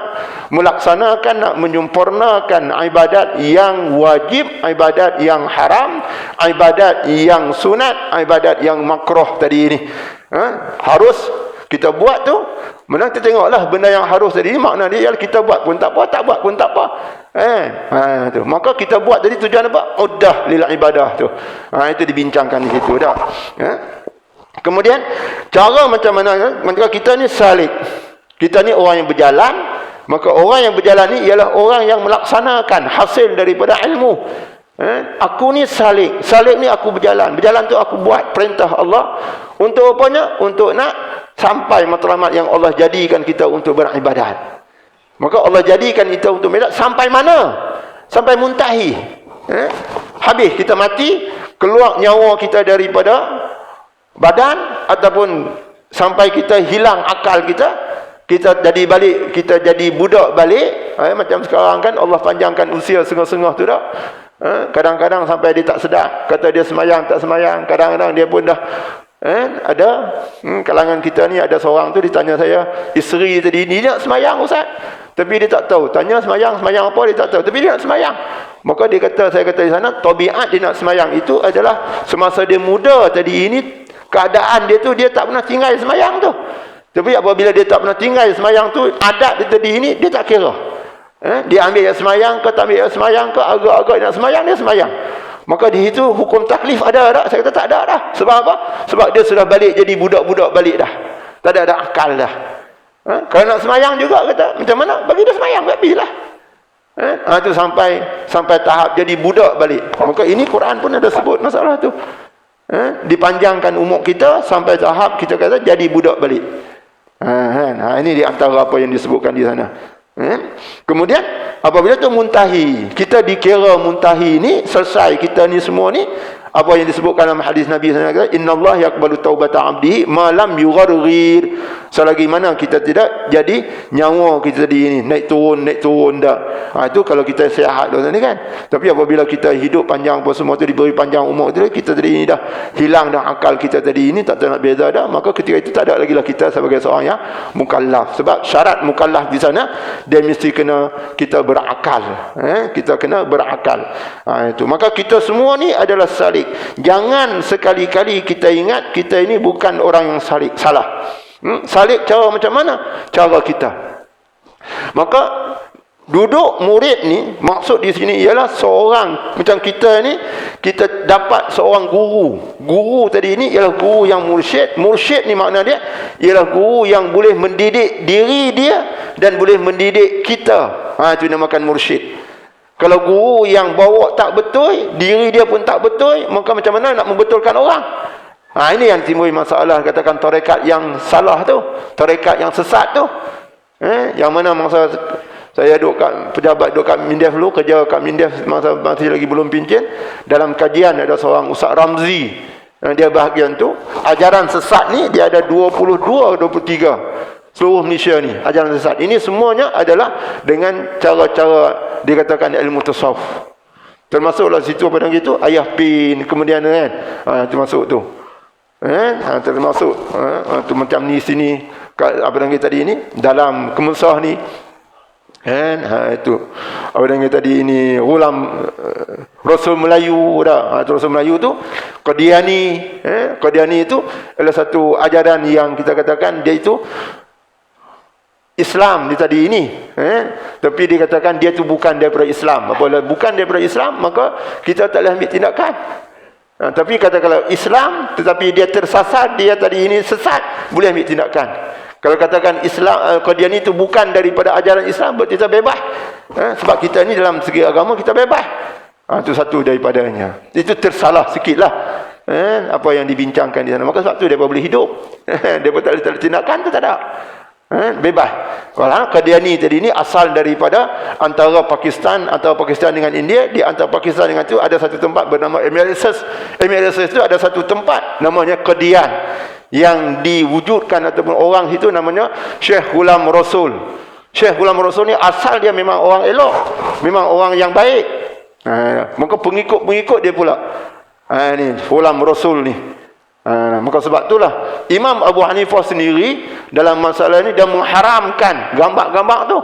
melaksanakan, nak menyempurnakan ibadat yang wajib, ibadat yang haram, ibadat yang sunat, ibadat yang makruh tadi ini. Harus kita buat tu Mana kita tengoklah benda yang harus tadi ni, makna dia ialah kita buat pun tak apa, tak buat pun tak apa. Tu. Maka kita buat tadi tujuan apa? Uddah lil ibadah tu. Itu dibincangkan di situ dah. Kemudian cara macam mana? Maka kita ni salik. Kita ni orang yang berjalan, maka orang yang berjalan ni ialah orang yang melaksanakan hasil daripada ilmu. Aku ni salik. Salik ni aku berjalan. Berjalan tu aku buat perintah Allah. Untuk apanya? Untuk nak sampai matlamat yang Allah jadikan kita untuk beribadat. Maka Allah jadikan kita untuk beribadat sampai mana? Sampai muntahi. Habis kita mati, keluar nyawa kita daripada badan, ataupun sampai kita hilang akal kita jadi balik, kita jadi budak balik. Macam sekarang kan Allah panjangkan usia setengah-setengah tu dah. Kadang-kadang sampai dia tak sedar, kata dia semayang tak semayang. Kadang-kadang dia pun dah ada kalangan kita ni, ada seorang tu ditanya saya, isteri tadi ni dia nak semayang Ustaz, tapi dia tak tahu. Tanya semayang apa, dia tak tahu, tapi dia nak semayang. Maka dia kata, saya kata di sana, tabiat dia nak semayang itu adalah semasa dia muda tadi ini, keadaan dia tu dia tak pernah tinggal semayang tu. Tapi apabila dia tak pernah tinggal semayang tu, adat dia tadi ini dia tak kira. Dia ambil yang semayang ke, tak ambil yang semayang ke, agak-agak nak semayang, dia semayang. Maka di situ hukum taklif ada tak? Saya kata tak ada dah. Sebab apa? Sebab dia sudah balik jadi budak-budak balik dah. Tak ada akal dah. Kalau nak semayang juga kata, macam mana? Bagi dia semayang, habislah. Itu sampai tahap jadi budak balik. Maka ini Quran pun ada sebut masalah tu. Dipanjangkan umur kita sampai tahap kita kata jadi budak balik. Ini di antara apa yang disebutkan di sana. Kemudian apabila tu muntahi, kita dikira muntahi ni, selesai kita ni semua ni, apa yang disebutkan dalam hadis Nabi SAW, innallaha yaqbalu taubata 'abdihi ma lam yugharghir. Selagi mana kita tidak jadi nyawa kita tadi ini naik turun dah. Itu kalau kita sihat ni kan. Tapi apabila kita hidup panjang apa semua tu, diberi panjang umur tu, kita tadi ini dah hilang dah akal kita tadi ini, tak nak beza dah, maka ketika itu tak ada lagi lah kita sebagai seorang yang mukallaf. Sebab syarat mukallaf di sana, dia mesti kena kita berakal. Kita kena berakal. Itu. Maka kita semua ni adalah salik. Jangan sekali-kali kita ingat kita ini bukan orang yang salik. Salah. Salik cara macam mana? Cara kita. Maka duduk murid ni, maksud di sini ialah seorang macam kita ni, kita dapat seorang guru. Guru tadi ni ialah guru yang mursyid. Mursyid ni makna dia ialah guru yang boleh mendidik diri dia dan boleh mendidik kita. Itu dinamakan mursyid. Kalau guru yang bawa tak betul, diri dia pun tak betul, maka macam mana nak membetulkan orang? Ini yang timbul masalah, katakan tarekat yang salah tu, tarekat yang sesat tu. Yang mana masa saya duduk kat pejabat, duduk kat Mindef dulu, kerja kat Mindef masa masih lagi belum pincin, dalam kajian ada seorang Ustaz Ramzi, dia bahagian tu, ajaran sesat ni dia ada 22 atau 23 seluruh Malaysia ni, ajaran sesat. Ini semuanya adalah dengan cara-cara dikatakan ilmu tasawuf. Termasuklah situ pada gitu, ayah pin, kemudian kan, termasuk tu. Termasuk tu macam ni sini, apa yang tadi ini dalam Kemusah ni, itu apa yang tadi ini ulam Rasul Melayu dah. Rasul Melayu tu Qadiani, Qadiani itu adalah satu ajaran yang kita katakan dia itu Islam di tadi ini, tapi dikatakan dia tu bukan daripada Islam. Apabila bukan daripada Islam, maka kita tak boleh ambil tindakan. Tapi katakanlah Islam tetapi dia tersasar, dia tadi ini sesat, boleh ambil tindakan. Kalau katakan Islam, Qadiani itu bukan daripada ajaran Islam, berarti kita bebas. Sebab kita ni dalam segi agama kita bebas. Itu satu daripadanya. Itu tersalah sikit lah apa yang dibincangkan di sana. Maka sebab tu dia boleh hidup. Dia pun tak ada tindakan tu, tak ada. Bebas. Kalau Qadiani tadi ni asal daripada antara Pakistan atau Pakistan dengan India. Di antara Pakistan dengan itu ada satu tempat bernama Emirates. Emirates itu ada satu tempat namanya Qadian yang diwujudkan ataupun orang itu namanya Syekh Ghulam Rasul. Syekh Ghulam Rasul ni asal dia memang orang elok, memang orang yang baik. Maka pengikut-pengikut dia pula. Ni Ghulam Rasul ni. Maka sebab itulah Imam Abu Hanifah sendiri dalam masalah ini dia mengharamkan gambar-gambar tu.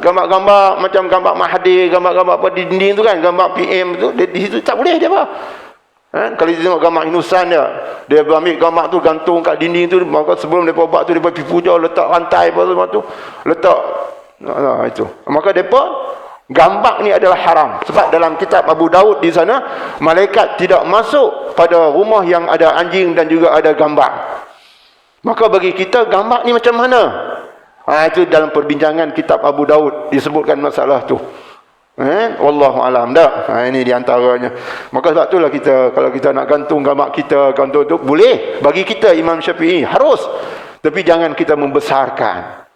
Gambar-gambar macam gambar Mahathir, gambar-gambar apa di dinding tu kan, gambar PM tu, di situ tak boleh dia apa. Kalau kita tengok gambar Hindusan dia ambil gambar tu gantung kat dinding tu, maka sebelum mereka buat tu, mereka pergi puja, letak rantai apa tu, letak itu. Maka mereka gambar ni adalah haram. Sebab dalam kitab Abu Daud di sana, malaikat tidak masuk pada rumah yang ada anjing dan juga ada gambar. Maka bagi kita, gambar ni macam mana? Itu dalam perbincangan kitab Abu Daud disebutkan masalah tu. Wallahu alam dah. Ini di antaranya. Maka sebab itulah kita, kalau kita nak gantung gambar kita, gantung tu boleh bagi kita Imam Syafi'i, harus. Tapi jangan kita membesarkan.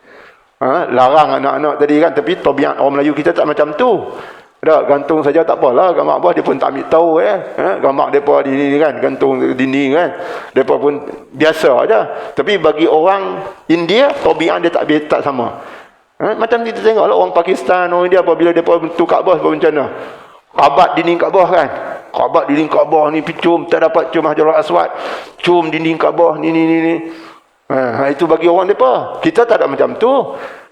Larang anak-anak tadi kan, tapi tabiat orang Melayu kita tak macam tu. Dah gantung saja tak apalah, gambar apa dia pun tak ambil tahu gambar depa di ni kan, gantung dinding kan. Depa pun biasa aja. Tapi bagi orang India, tabiat dia tak sama. Macam kita tengoklah orang Pakistan, orang India, apabila mereka bentuk Kaabah macam mana? Kabat dinding Kaabah kan? Kabat dinding Kaabah ni cium, tak dapat cium Hajarul Aswad. Cium dinding Kaabah ni. Itu bagi orang mereka. Kita tak ada macam tu.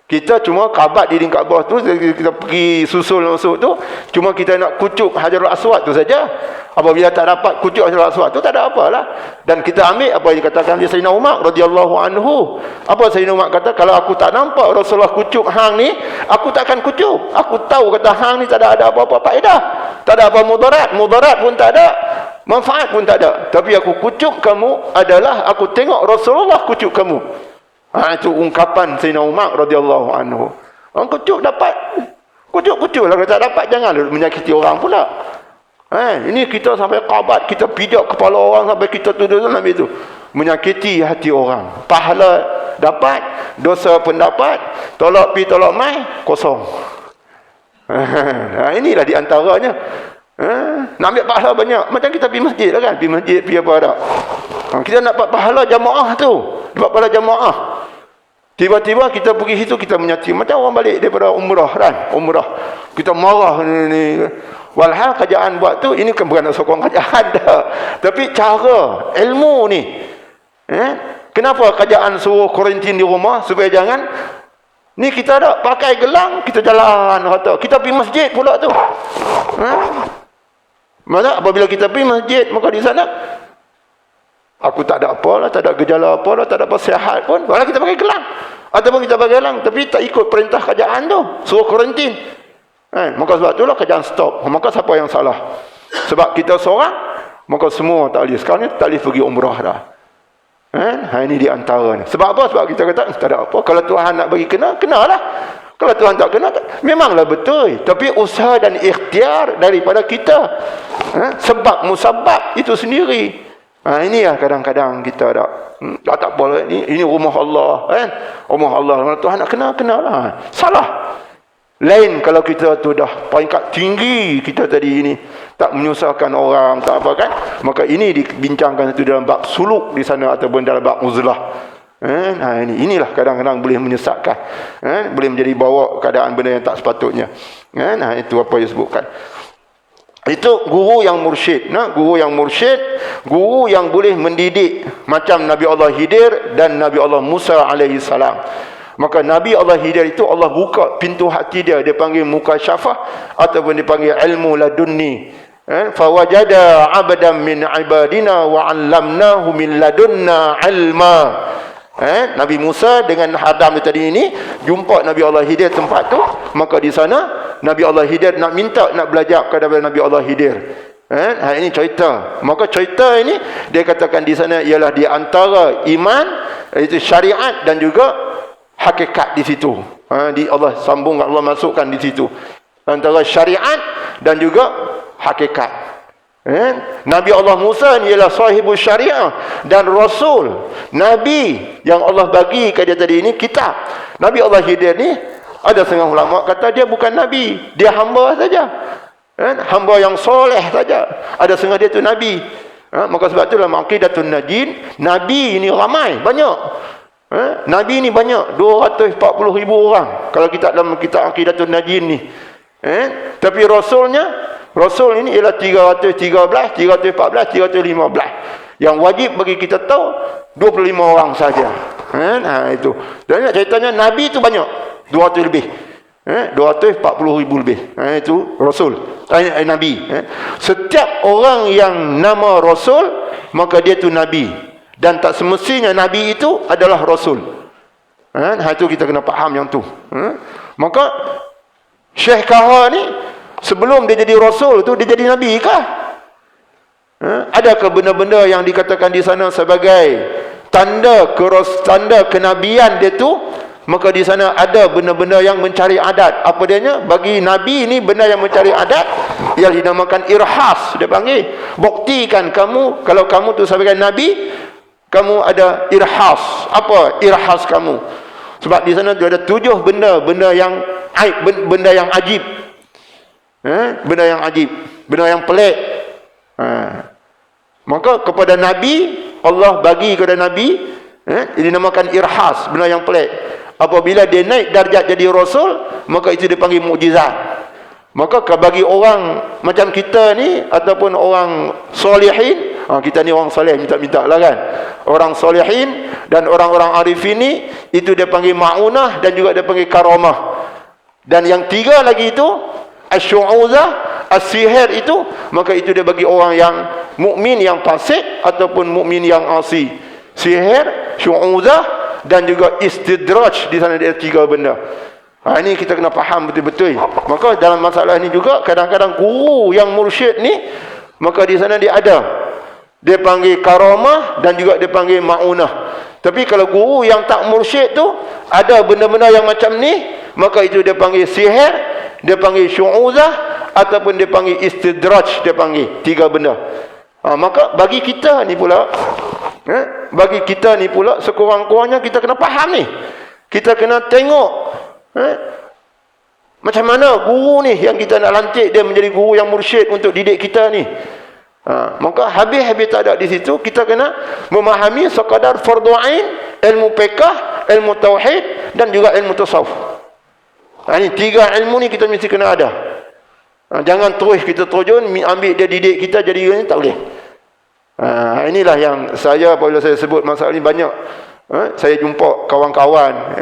Kita cuma kabat dinding Kaabah tu, kita pergi susul masuk tu, cuma kita nak kucuk Hajarul Aswad tu saja. Apabila tak dapat kucuk Hajarul Aswad tu, tak ada apalah. Dan kita ambil apa yang dikatakan oleh Sayyidina Umar radhiyallahu anhu. Apa Sayyidina Umar kata, kalau aku tak nampak Rasulullah kucuk hang ni, aku takkan kucuk. Aku tahu kata hang ni tak ada apa-apa faedah. Tak ada apa mudarat. Mudarat pun tak ada, manfaat pun tak ada. Tapi aku kucuk kamu adalah aku tengok Rasulullah kucuk kamu. Itu ungkapan Sayyidina Umar radhiyallahu anhu. Orang kucuk dapat, kucuk lah. Kalau tak dapat, jangan menyakiti orang pula. Ini kita sampai kabat, kita pijak kepala orang sampai kita tuduh dalam itu, menyakiti hati orang. Pahala dapat, dosa pun dapat, tolak pi tolak mai kosong. Inilah di antaranya. Nak ambil pahala banyak, macam kita pergi masjid lah kan, pergi masjid pergi apa dah. Kita nak dapat pahala jamaah tu, dapat pahala jamaah. Tiba-tiba kita pergi situ, kita menyakiti macam orang balik daripada umrah kan, umrah kita marah ni. Walhal kerajaan buat tu, ini kan bukan nak sokong kerajaan dah, tapi cara ilmu ni. Kenapa kerajaan suruh kuarantin di rumah? Supaya jangan ni kita ada pakai gelang, kita jalan kata kita pergi masjid pula tu. Mana apabila kita pergi masjid, maka di sana aku tak ada apalah, tak ada gejala apalah, tak ada apa sihat pun, malah kita pakai gelang. Ataupun kita pakai gelang tapi tak ikut perintah kerajaan tu, suruh kuarantin. Maka sebab itulah kerajaan stop. Maka siapa yang salah? Sebab kita seorang, maka semua tak boleh. Sekarang ni tak boleh pergi umrah dah. Ini di antaranya. Sebab apa? Sebab kita kata tak ada apa. Kalau Tuhan nak bagi kena, kenalah. Kalau Tuhan tak kena, memanglah betul. Tapi usaha dan ikhtiar daripada kita. Sebab musabab itu sendiri. Ini lah kadang-kadang kita tak apa. Ini rumah Allah. Rumah Allah. Kalau Tuhan nak kena, kenalah. Salah. Lain kalau kita tu dah peringkat tinggi kita tadi ini, tak menyusahkan orang, tak apa kan, maka ini dibincangkan itu dalam bab suluk di sana ataupun dalam bab uzlah. Inilah kadang-kadang boleh menyesatkan, boleh menjadi bawa keadaan benda yang tak sepatutnya. Itu apa yang disebutkan. Itu guru yang mursyid. Guru yang mursyid, guru yang boleh mendidik macam Nabi Allah Khidir dan Nabi Allah Musa alaihi salam. Maka Nabi Allah Khidir itu Allah buka pintu hati dia, dia panggil mukasyafah ataupun dipanggil ilmu ladunni. Fawajada 'abdan min 'ibadina wa 'allamnahu min ladunna 'ilma. Nabi Musa dengan Adam tadi ini jumpa Nabi Allah Khidir tempat tu, maka di sana Nabi Allah Khidir nak minta nak belajar kepada Nabi Allah Khidir. Ini cerita. Maka cerita ini dia katakan di sana ialah di antara iman, itu syariat dan juga hakikat di situ. Allah sambung, Allah masukkan di situ antara syariat dan juga hakikat. Nabi Allah Musa ni ialah sahibul syariah dan rasul, nabi yang Allah bagi ke dia tadi ini kitab. Nabi Allah Khidir ni ada setengah ulama kata dia bukan nabi, dia hamba saja. Hamba yang soleh saja. Ada setengah dia tu nabi. Maka sebab itulah aqidatun najin, nabi ini ramai, banyak. Nabi ni banyak, 240,000 orang kalau kita dalam kitab Aqidatun Najin ni. Tapi Rasul ini ialah 313, 314, 315. Yang wajib bagi kita tahu 25 orang saja. Itu. Dan ceritanya Nabi itu banyak, 200 lebih. 240,000 lebih. Itu Rasul. Nabi. Setiap orang yang nama Rasul, maka dia tu Nabi. Dan tak semestinya Nabi itu adalah Rasul. Itu kita kena faham yang tu. Maka Syekh Kahar ni, sebelum dia jadi Rasul tu, dia jadi Nabi kah? Adakah benda-benda yang dikatakan di sana sebagai tanda kenabian dia tu? Maka di sana ada benda-benda yang mencari adat. Apa dianya? Bagi Nabi ni benda yang mencari adat, yang dinamakan irhas. Dia panggil, buktikan kamu, kalau kamu tu sebagai Nabi, kamu ada irhas. Apa irhas kamu? Sebab di sana ada 7 benda yang aib, benda yang ajib. Benda yang ajib, benda yang pelik. Maka kepada Nabi, Allah bagi kepada Nabi, ini dinamakan irhas, benda yang pelik. Apabila dia naik darjat jadi Rasul, maka itu dipanggil mukjizat. Maka bagi orang macam kita ni, ataupun orang solehin, kita ni orang soleh, minta-minta lah kan, orang solehin dan orang-orang arifin ni, itu dia panggil ma'unah, dan juga dia panggil karamah. Dan yang 3 lagi itu, asyu'uzah, as-sihir itu, maka itu dia bagi orang yang mukmin yang fasik ataupun mukmin yang asi. Sihir, syu'uzah, dan juga istidraj. Di sana dia 3 benda. Ini kita kena faham betul-betul. Maka dalam masalah ini juga, kadang-kadang guru yang mursyid ni, maka di sana dia ada, dia panggil karamah, dan juga dia panggil ma'unah. Tapi kalau guru yang tak mursyid tu, ada benda-benda yang macam ni, maka itu dia panggil sihir, dia panggil syu'uzah, ataupun dia panggil istidraj. Dia panggil 3 benda. Maka bagi kita ni pula, bagi kita ni pula, sekurang-kurangnya kita kena faham ni. Kita kena tengok macam mana guru ni yang kita nak lantik dia menjadi guru yang mursyid untuk didik kita ni. Maka habis-habis tak ada di situ, kita kena memahami sekadar fardu ain, ilmu fiqh, ilmu tauhid, dan juga ilmu tasawuf. Ini 3 ilmu ni kita mesti kena ada. Jangan terus kita terjun ambil dia didik kita jadi ni, tak boleh. Inilah yang saya, apabila saya sebut masalah ni, banyak saya jumpa kawan-kawan,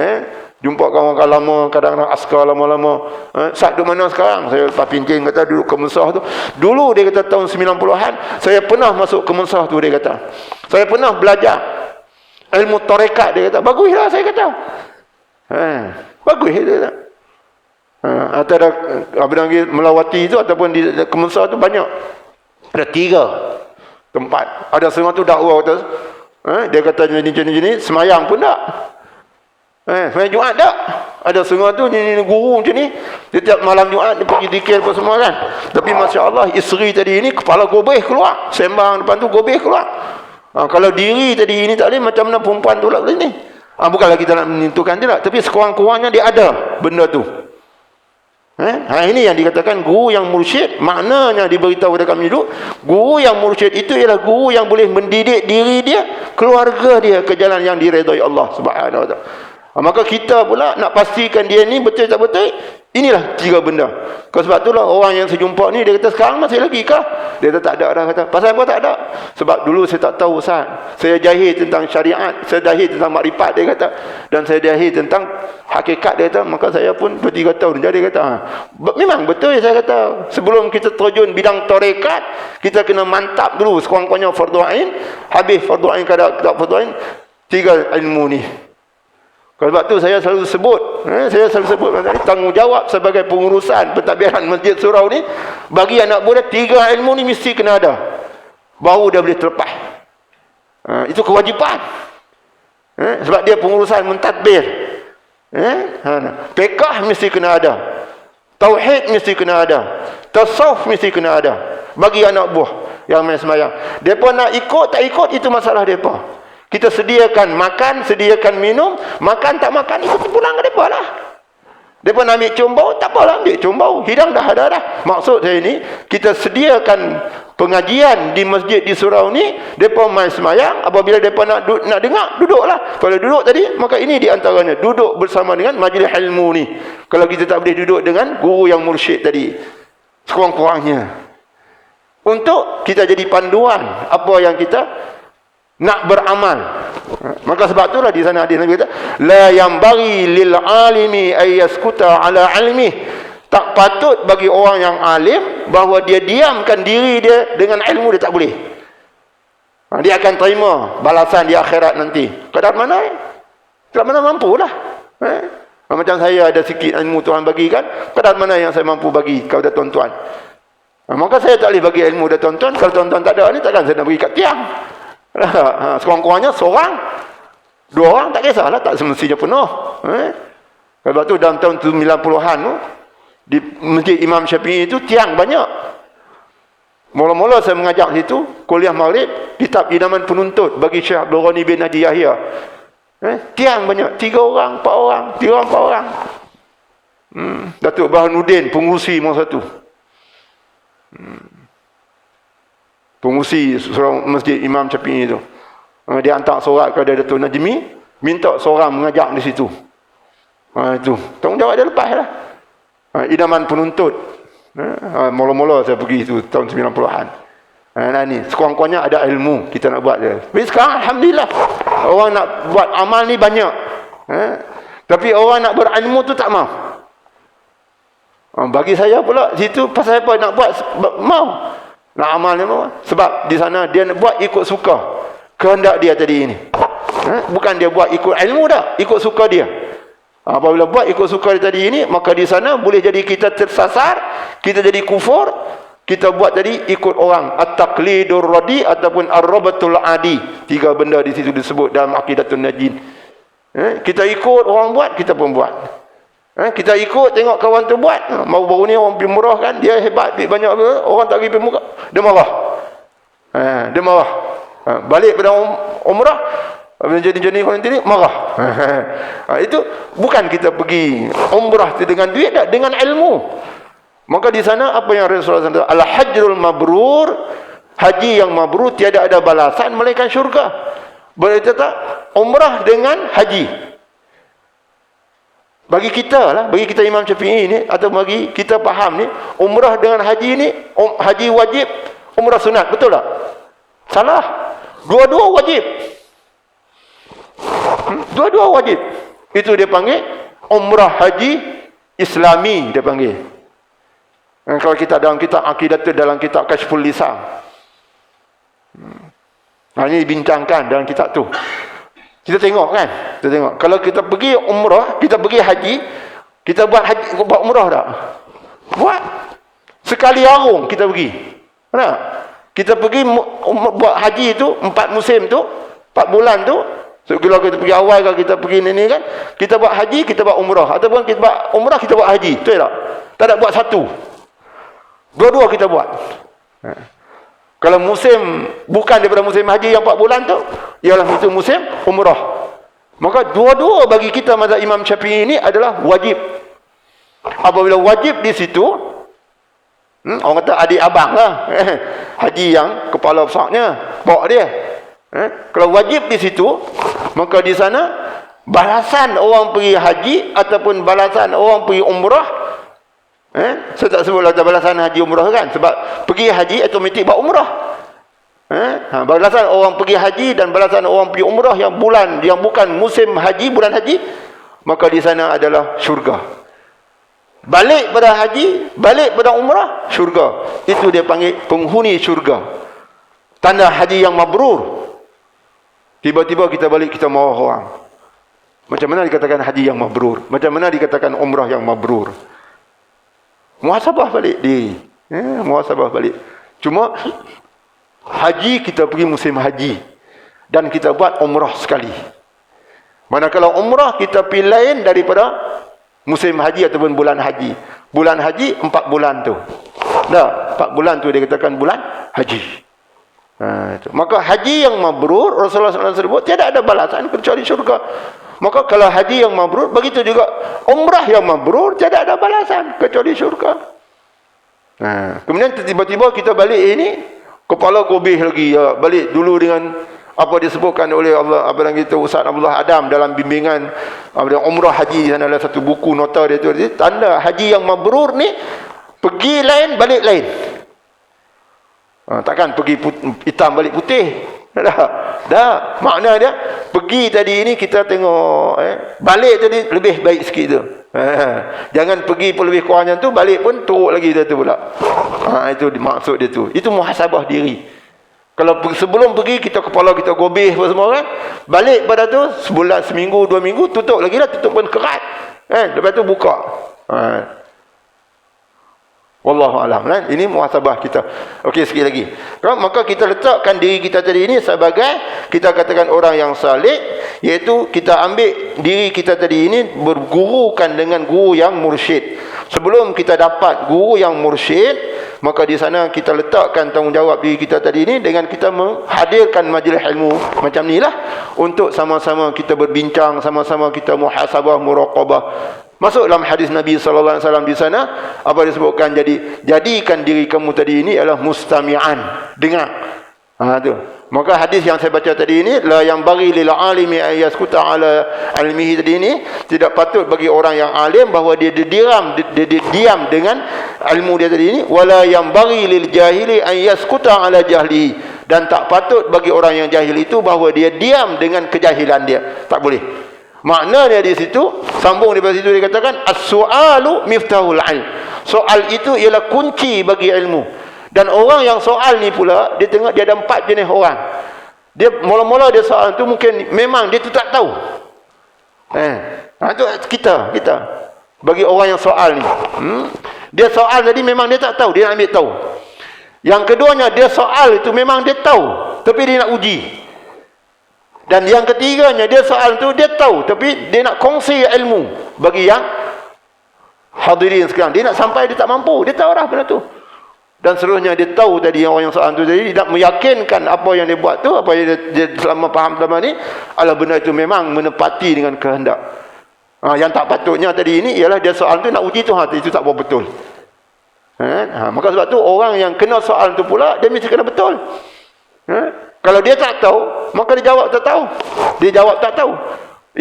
jumpa kawan-kawan lama, kadang-kadang askar lama-lama. Sat duduk mana sekarang? Saya lepas pincing, kata duduk ke Mensah tu. Dulu dia kata tahun 90-an, saya pernah masuk ke Mensah tu, dia kata. Saya pernah belajar ilmu tarekat, dia kata. Baguslah, saya kata. Bagus, dia kata. Antara abang melawati itu ataupun di Kemensah tu banyak. Ada 3 tempat. Ada setengah tu dakwah kata, dia kata jenis-jenis semayang pun tak. Semayang Jumaat tak. Ada setengah tu ni guru macam ni, dia tiap malam Jumaat dia pergi zikir apa semua kan. Tapi masya-Allah, isteri tadi ini kepala gobeh keluar, sembang depan tu gobeh keluar. Kalau diri tadi ini tak boleh, macam mana perempuan tu lah boleh ni. Bukanlah kita nak menentukan dia lah, tapi sekurang-kurangnya dia ada benda tu. Ini yang dikatakan guru yang mursyid. Maknanya diberitahu kepada kami dulu, guru yang mursyid itu ialah guru yang boleh mendidik diri dia, keluarga dia ke jalan yang diredai Allah Subhanahu wa taala. Maka kita pula nak pastikan dia ni betul tak betul. Inilah 3 benda. Sebab itulah orang yang saya jumpa ni, dia kata sekarang masih lagi kah? Dia kata tak ada dah. Kata pasal apa tak ada? Sebab dulu saya tak tahu Ustaz. Saya jahil tentang syariat, saya jahil tentang makrifat, dia kata. Dan saya jahil tentang hakikat, dia kata. Maka saya pun ber3 tahun jadi, dia kata. Memang betul saya kata. Sebelum kita terjun bidang tarekat, kita kena mantap dulu sekurang-kurangnya fardu ain. Habis fardu ain kada fardu ain, 3 ilmu ni. Sebab tu saya selalu sebut, tanggungjawab sebagai pengurusan pentadbiran Masjid Surau ni, bagi anak budak 3 ilmu ni mesti kena ada. Baru dia boleh terlepas. Itu kewajipan. Sebab dia pengurusan mentadbir. Fiqh mesti kena ada. Tauhid mesti kena ada. Tasawuf mesti kena ada. Bagi anak buah yang main sembahyang. Depa nak ikut tak ikut, itu masalah depa. Kita sediakan makan, sediakan minum, makan tak makan, itu pulang ke mereka lah. Mereka nak ambil combau, tak apalah ambil combau. Hidang dah ada dah. Maksud saya ni, kita sediakan pengajian di masjid di surau ni, mereka main semayang, apabila mereka nak dengar, duduklah. Kalau duduk tadi, maka ini di antaranya. Duduk bersama dengan majlis ilmu ni. Kalau kita tak boleh duduk dengan guru yang mursyid tadi. Sekurang-kurangnya. Untuk kita jadi panduan, apa yang kita nak beramal. Maka sebab itulah di sana hadis Nabi kata, la yanbaghi lil alimi ay yaskuta ala ilmi. Tak patut bagi orang yang alim bahawa dia diamkan diri dia dengan ilmu, dia tak boleh. Dia akan terima balasan di akhirat nanti. Kadar mana? Kadar mana mampulah. Macam saya ada sikit ilmu Tuhan bagi kan, kadar mana yang saya mampu bagi kepada tuan-tuan. Maka saya tak boleh bagi ilmu kepada tuan-tuan. Kalau tuan-tuan tak ada ni, takkan saya nak bagi kat tiang. Sekurang-kurangnya seorang, dua orang tak kisahlah, tak semestinya penuh. Sebab tu dalam tahun 90-an tu, di Masjid Imam Syafi'i itu tiang banyak. Mula-mula saya mengajak situ, kuliah maghrib, kitab idaman penuntut bagi Syekh Abdul Ghani bin Hadi Yahya. Tiang banyak, 3 orang, 4 orang, 3 orang, 4 orang. Datuk Bahanuddin, pengurusi masa tu. Pengurusi surau Masjid Imam Syafi'i itu. Dia hantar surat kepada Datuk Najmi, minta seorang mengajak di situ. Itu tanggungjawab dia lepas lah. Idaman penuntut. Mula-mula saya pergi itu tahun 90-an. Nah ni sekurang-kurangnya ada ilmu kita nak buat dia. Tapi sekarang alhamdulillah orang nak buat amal ni banyak. Tapi orang nak berilmu tu tak mau. Bagi saya pula situ pasal apa nak buat mau. Nak amal ni mau. Sebab di sana dia nak buat ikut suka kehendak dia tadi ini. Bukan dia buat ikut ilmu dah, ikut suka dia. Apabila buat ikut suka dia tadi ini, maka di sana boleh jadi kita tersasar, kita jadi kufur, kita buat tadi ikut orang. At-taqlidur radi ataupun ar-rabatul adi. 3 benda di situ disebut dalam Aqidatun Najin. Kita ikut orang buat, kita pun buat. Kita ikut tengok kawan tu buat. Baru ni orang pergi murah kan, dia hebat, banyak orang tak pergi murah, dia marah. Dia marah. Balik pada umrah, jenis-jenis orang ini marah. Itu bukan kita pergi umrah dengan duit dah, dengan ilmu. Maka di sana apa yang Rasulullah SAW, al-hajrul mabrur, haji yang mabrur tiada ada balasan melainkan syurga. Berarti tak umrah dengan haji. Bagi kita lah, bagi kita Imam Syafi'i ni, atau bagi kita faham ni, umrah dengan haji ni, haji wajib, umrah sunat, betul tak? Salah. Dua-dua wajib. Dua-dua wajib. Itu dia panggil umrah haji Islami, dia panggil. Kalau kita dalam kitab Aqidah tu, dalam kitab Kashful Lisan. Ini dibincangkan dalam kitab tu. Kita tengok kan? Kita tengok. Kalau kita pergi umrah, kita pergi haji, kita buat haji, buat umrah tak? Buat. Sekali arung kita pergi. Mana? Kita pergi buat haji tu 4 musim tu, 4 bulan tu. So, kalau kita pergi awal, kalau kita pergi ni kan, kita buat haji, kita buat umrah. Ataupun kita buat umrah, kita buat haji. Betul tak? Tak ada buat satu. Dua-dua kita buat. Kalau musim bukan daripada musim haji yang 4 bulan tu, ialah itu musim umrah. Maka dua-dua bagi kita mazhab Imam Syafi'i ini adalah wajib. Apabila wajib di situ, orang kata adik abang lah. Haji yang kepala besarnya, bawa dia. Kalau wajib di situ, maka di sana balasan orang pergi haji ataupun balasan orang pergi umrah. Saya tak sebut balasan haji umrah kan, sebab pergi haji automatik buat umrah. Balasan orang pergi haji dan balasan orang pergi umrah yang bulan, yang bukan musim haji, bulan haji, maka di sana adalah syurga. Balik pada haji, balik pada umrah, syurga. Itu dia panggil penghuni syurga. Tanda haji yang mabrur. Tiba-tiba kita balik, kita marah orang. Macam mana dikatakan haji yang mabrur? Macam mana dikatakan umrah yang mabrur? Muhasabah balik diri. Muhasabah balik. Cuma haji kita pergi musim haji dan kita buat umrah sekali. Manakala umrah kita pilih lain daripada musim haji ataupun bulan haji. Bulan haji 4 bulan tu. Dah, 4 bulan tu dia katakan bulan haji. Maka haji yang mabrur, Rasulullah SAW sebut, tiada ada balasan kecuali syurga. Maka kalau haji yang mabrur, begitu juga umrah yang mabrur, tiada ada balasan kecuali syurga. Kemudian tiba-tiba kita balik ini, kepala gobeh lagi. Balik dulu dengan apa disebutkan oleh Allah, apa yang kita Ustaz Abdullah Adam dalam bimbingan umrah haji, sana ada satu buku nota dia tu, tanda haji yang mabrur ni pergi lain, balik lain. Takkan pergi hitam balik putih. Dah. Makna dia, pergi tadi ini kita tengok, balik tadi lebih baik sikit tu. Jangan pergi pun lebih kurang macam tu, balik pun teruk lagi tu pula. Itu maksud dia tu. Itu muhasabah diri. Kalau sebelum pergi, kita kepala kita gobeh apa semua kan. Balik pada tu, sebulan, seminggu, 2 minggu, tutup lagi lah. Tutup pun kerat. Lepas tu buka. Wallahualam. Ini muhasabah kita. Okey, sikit lagi. Maka kita letakkan diri kita tadi ini sebagai, kita katakan orang yang salih, iaitu kita ambil diri kita tadi ini bergurukan dengan guru yang mursyid. Sebelum kita dapat guru yang mursyid, maka di sana kita letakkan tanggungjawab diri kita tadi ini dengan kita menghadirkan majlis ilmu macam ni lah, untuk sama-sama kita berbincang, sama-sama kita muhasabah, muraqabah. Masuk dalam hadis Nabi sallallahu alaihi wasallam di sana, apa disebutkan, jadikan diri kamu tadi ini adalah mustami'an, dengar. Tu. Maka hadis yang saya baca tadi ini, la yang bagi lil alimi ay yaskuta ala ilmihi tadi ini, tidak patut bagi orang yang alim bahawa dia diam dengan ilmu dia tadi ini, wala yang bagi lil jahili ay yaskuta ala jahlihi, dan tak patut bagi orang yang jahil itu bahawa dia diam dengan kejahilan dia. Tak boleh. Maknanya di situ, sambung daripada situ dia katakan, as-su'alu miftahul ilm. Soal itu ialah kunci bagi ilmu. Dan orang yang soal ni pula, dia tengok dia ada 4 jenis orang. Dia mula-mula dia soal tu mungkin memang dia tu tak tahu. Itu kita. Bagi orang yang soal ni. Dia soal tadi memang dia tak tahu, dia nak ambil tahu. Yang keduanya, dia soal itu memang dia tahu, tapi dia nak uji. Dan yang ketiganya, dia soal tu dia tahu, tapi dia nak kongsi ilmu bagi yang hadirin sekarang. Dia nak sampai, dia tak mampu, dia tahu dah benda tu. Dan seterusnya, dia tahu tadi orang yang soal tu tadi, dia nak meyakinkan apa yang dia buat tu, apa yang dia selama faham selama ni, adalah benda itu memang menepati dengan kehendak. Yang tak patutnya tadi ini ialah dia soal tu nak uji tu, itu tak betul. Maka sebab tu orang yang kena soal tu pula, dia mesti kena betul. Kalau dia tak tahu, maka dia jawab tak tahu. Dia jawab tak tahu.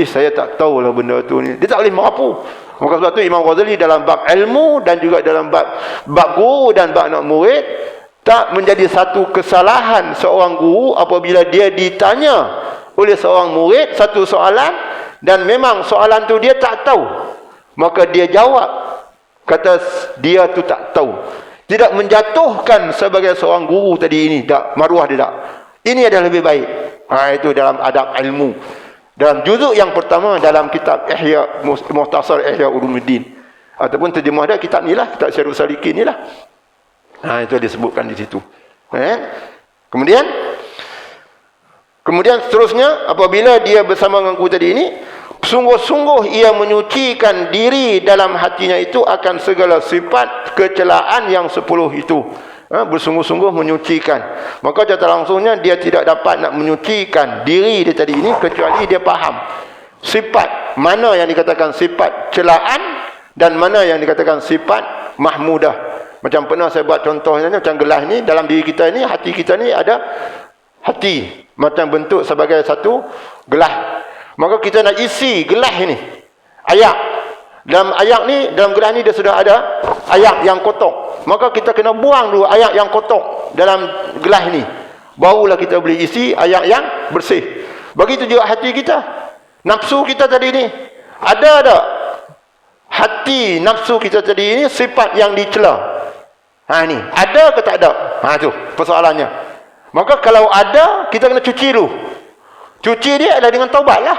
Saya tak tahulah benda tu ni. Dia tak boleh merapu. Maka sebab tu Imam Ghazali dalam bab ilmu dan juga dalam bab guru dan bab anak murid, tak menjadi satu kesalahan seorang guru apabila dia ditanya oleh seorang murid satu soalan dan memang soalan tu dia tak tahu, maka dia jawab kata dia tu tak tahu. Tidak menjatuhkan sebagai seorang guru tadi ini, tak, maruah dia tak. Ini adalah lebih baik. Itu dalam adab ilmu. Dalam juzuk yang pertama dalam kitab Ihya Muhtasar Ihya Ulumuddin, ataupun terjemah dia kitab ni lah, kitab Syarhus Salikin ni lah. Itu disebutkan di situ. Kemudian seterusnya, apabila dia bersama dengan guru tadi ini, sungguh-sungguh ia menyucikan diri dalam hatinya itu akan segala sifat kecelaan yang 10 itu. Bersungguh-sungguh menyucikan. Maka kata langsungnya, dia tidak dapat nak menyucikan diri dia tadi ini kecuali dia faham sifat mana yang dikatakan sifat celaan dan mana yang dikatakan sifat mahmudah. Macam pernah saya buat contohnya, macam gelas ni, dalam diri kita ni, hati kita ni ada hati macam bentuk sebagai satu gelas. Maka kita nak isi gelas ni ayak. Dalam ayak ni, dalam gelas ni dia sudah ada ayak yang kotor. Maka kita kena buang dulu ayak yang kotor dalam gelas ni. Barulah kita boleh isi ayak yang bersih. Begitu juga hati kita. Nafsu kita tadi ni, ada tak hati nafsu kita tadi ini sifat yang dicela? Ni, ada ke tak ada? Tu persoalannya. Maka kalau ada, kita kena cuci dulu. Cuci dia adalah dengan taubat lah.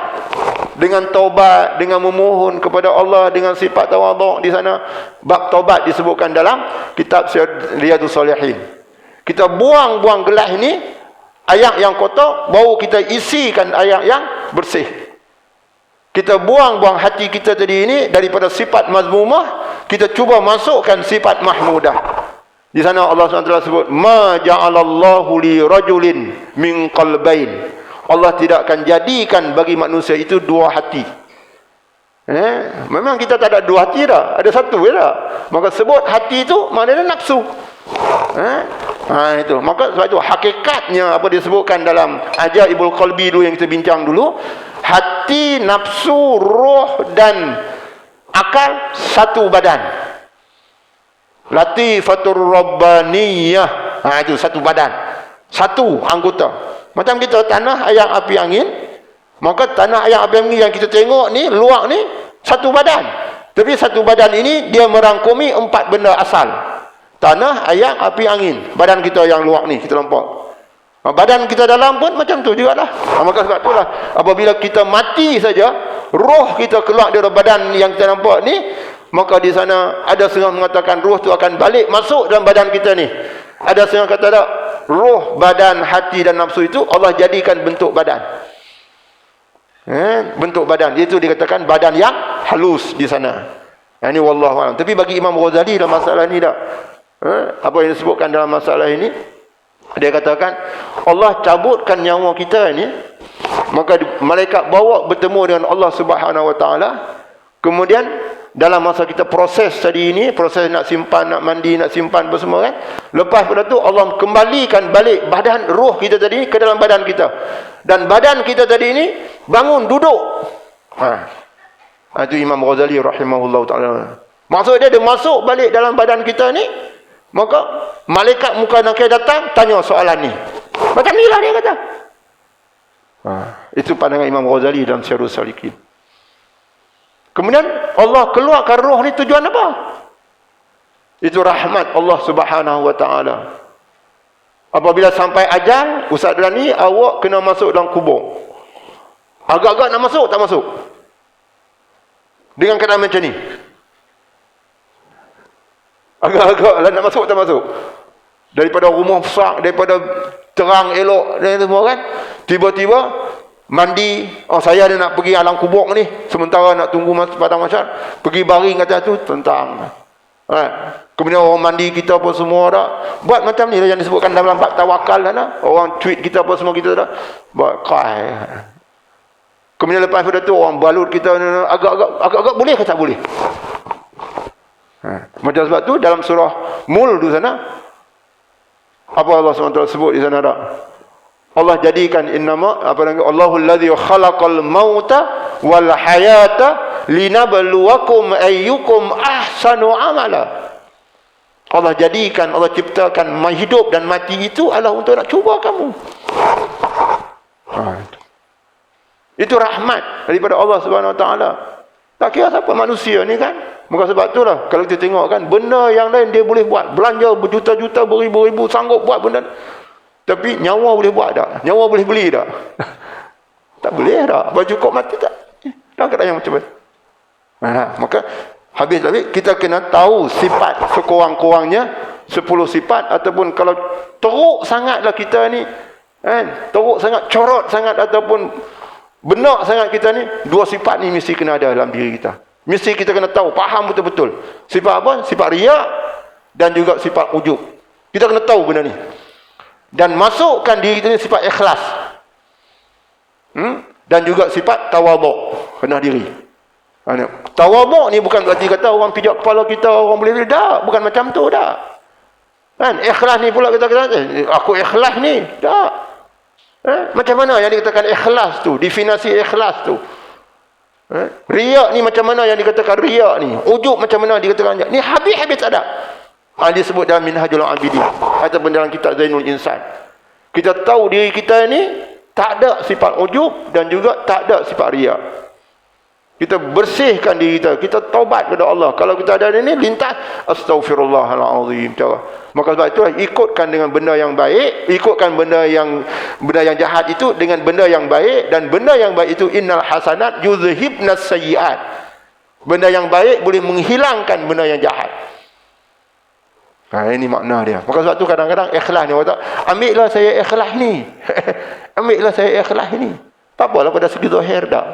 Dengan taubat, dengan memohon kepada Allah, dengan sifat tawaduk. Di sana bab taubat disebutkan dalam kitab Riyadhus Shalihin. Kita buang-buang gelas ni, ayak yang kotor, baru kita isikan ayak yang bersih. Kita buang-buang hati kita tadi ini daripada sifat mazmumah, kita cuba masukkan sifat mahmudah. Di sana Allah SWT sebut, ma ja'alallahu li rajulin min qalbain. Allah tidak akan jadikan bagi manusia itu 2 hati. Memang kita tak ada 2 hati dah, ada 1 je dah. Maka sebut hati itu maknanya nafsu. Itu. Maka sebab itu hakikatnya apa disebutkan dalam Ajaibul Qalbi dulu yang kita bincang dulu, hati, nafsu, roh dan akal satu badan. Latifatur Rabbaniyah. Itu satu badan, satu anggota. Macam kita tanah, air, api, angin. Maka tanah, air, api, angin yang kita tengok ni, luar ni, satu badan. Tapi satu badan ini, dia merangkumi 4 benda asal. Tanah, air, api, angin. Badan kita yang luar ni, kita nampak. Badan kita dalam pun macam tu juga lah. Maka sebab itulah, apabila kita mati saja, roh kita keluar dari badan yang kita nampak ni, maka di sana ada setengah mengatakan roh tu akan balik masuk dalam badan kita ni. Ada setengah kata tak, roh, badan, hati dan nafsu itu Allah jadikan bentuk badan. Bentuk badan. Itu dikatakan badan yang halus di sana. Ini wallahu a'lam. Tapi bagi Imam Ghazali dalam masalah ini tak, apa yang disebutkan dalam masalah ini, dia katakan Allah cabutkan nyawa kita ni, maka malaikat bawa bertemu dengan Allah Subhanahu Wa Taala. Kemudian dalam masa kita proses tadi ini, proses nak simpan, nak mandi, nak simpan apa semua kan, lepas pada tu Allah kembalikan balik badan roh kita tadi ke dalam badan kita, dan badan kita tadi ini bangun duduk. Itu Imam Ghazali rahimahullah taala. Maksud dia masuk balik dalam badan kita ni, maka malaikat muka nakir datang tanya soalan ni. Macam inilah dia kata. Itu pandangan Imam Ghazali dalam Syarhus Salikin. Kemudian Allah keluarkan roh ni tujuan apa? Itu rahmat Allah Subhanahu Wa Taala. Apabila sampai ajal, Ustaz Dani, awak kena masuk dalam kubur. Agak-agak nak masuk, tak masuk. Dengan keadaan macam ni. Agak-agak lah nak masuk, tak masuk. Daripada rumah besar, daripada terang elok dan semua kan, tiba-tiba mandi, saya ada nak pergi alam kubur ni, sementara nak tunggu padang mahsyar, pergi baring kata tu, tentang. Kemudian orang mandi kita apa semua dah, buat macam ni lah yang disebutkan dalam bab tawakal dah. Orang tweet kita apa semua kita dah, buat kai. Kemudian lepas pada tu orang balut kita, agak-agak boleh ke tak boleh? Macam sebab tu dalam surah Mul tu sana, apa Allah SWT sebut di sana tak? Allah jadikan innama Allahul ladzi khalaqal mauta wal hayata linabluwakum ayyukum ahsanu amala. Allah jadikan, Allah ciptakan hidup dan mati itu adalah untuk nak cuba kamu. Itu rahmat daripada Allah Subhanahu Wa Taala. Tak kira siapa manusia ni kan. Maka sebab itulah kalau kita tengok kan, benda yang lain dia boleh buat, belanja berjuta-juta, beribu-ribu, sanggup buat benda. Tapi nyawa boleh buat tak? Nyawa boleh beli tak? Tak boleh tak? Baju kok mati tak? Tak kata yang macam mana? Maka habis lagi kita kena tahu sifat sekurang-kurangnya 10 sifat, ataupun kalau teruk sangatlah kita ni kan, teruk sangat, corot sangat ataupun benar sangat kita ni, 2 sifat ni mesti kena ada dalam diri kita. Mesti kita kena tahu, faham betul-betul. Sifat apa? Sifat riya dan juga sifat ujub. Kita kena tahu benda ni. Dan masukkan diri kita ni sifat ikhlas. Dan juga sifat tawaduk, rendah diri. Tawaduk ni bukan berarti kata orang pijak kepala kita, orang boleh tak, bukan macam tu dah. Kan ikhlas ni pula kita kata aku ikhlas ni, tak. Macam mana yang dikatakan ikhlas tu? Definisi ikhlas tu. Riya ni macam mana yang dikatakan riya ni? Ujub macam mana dikatakan? Ni habis-habis tak ada. Disebut dalam Minhajul Abidin ataupun dalam kitab Zainul Insan. Kita tahu diri kita ni tak ada sifat ujub dan juga tak ada sifat riya. Kita bersihkan diri kita, kita taubat kepada Allah. Kalau kita ada ini lintas astaghfirullahalazim. Maka sebab itu ikutkan dengan benda yang baik, ikutkan benda yang jahat itu dengan benda yang baik, dan benda yang baik itu innal hasanat yuzhibnas sayyiat. Benda yang baik boleh menghilangkan benda yang jahat. Ini makna dia. Maka sebab tu kadang-kadang ikhlas ni, orang tak, ambillah saya ikhlas ni. Ambillah saya ikhlas ni. Tak apalah pada segi zahir dah.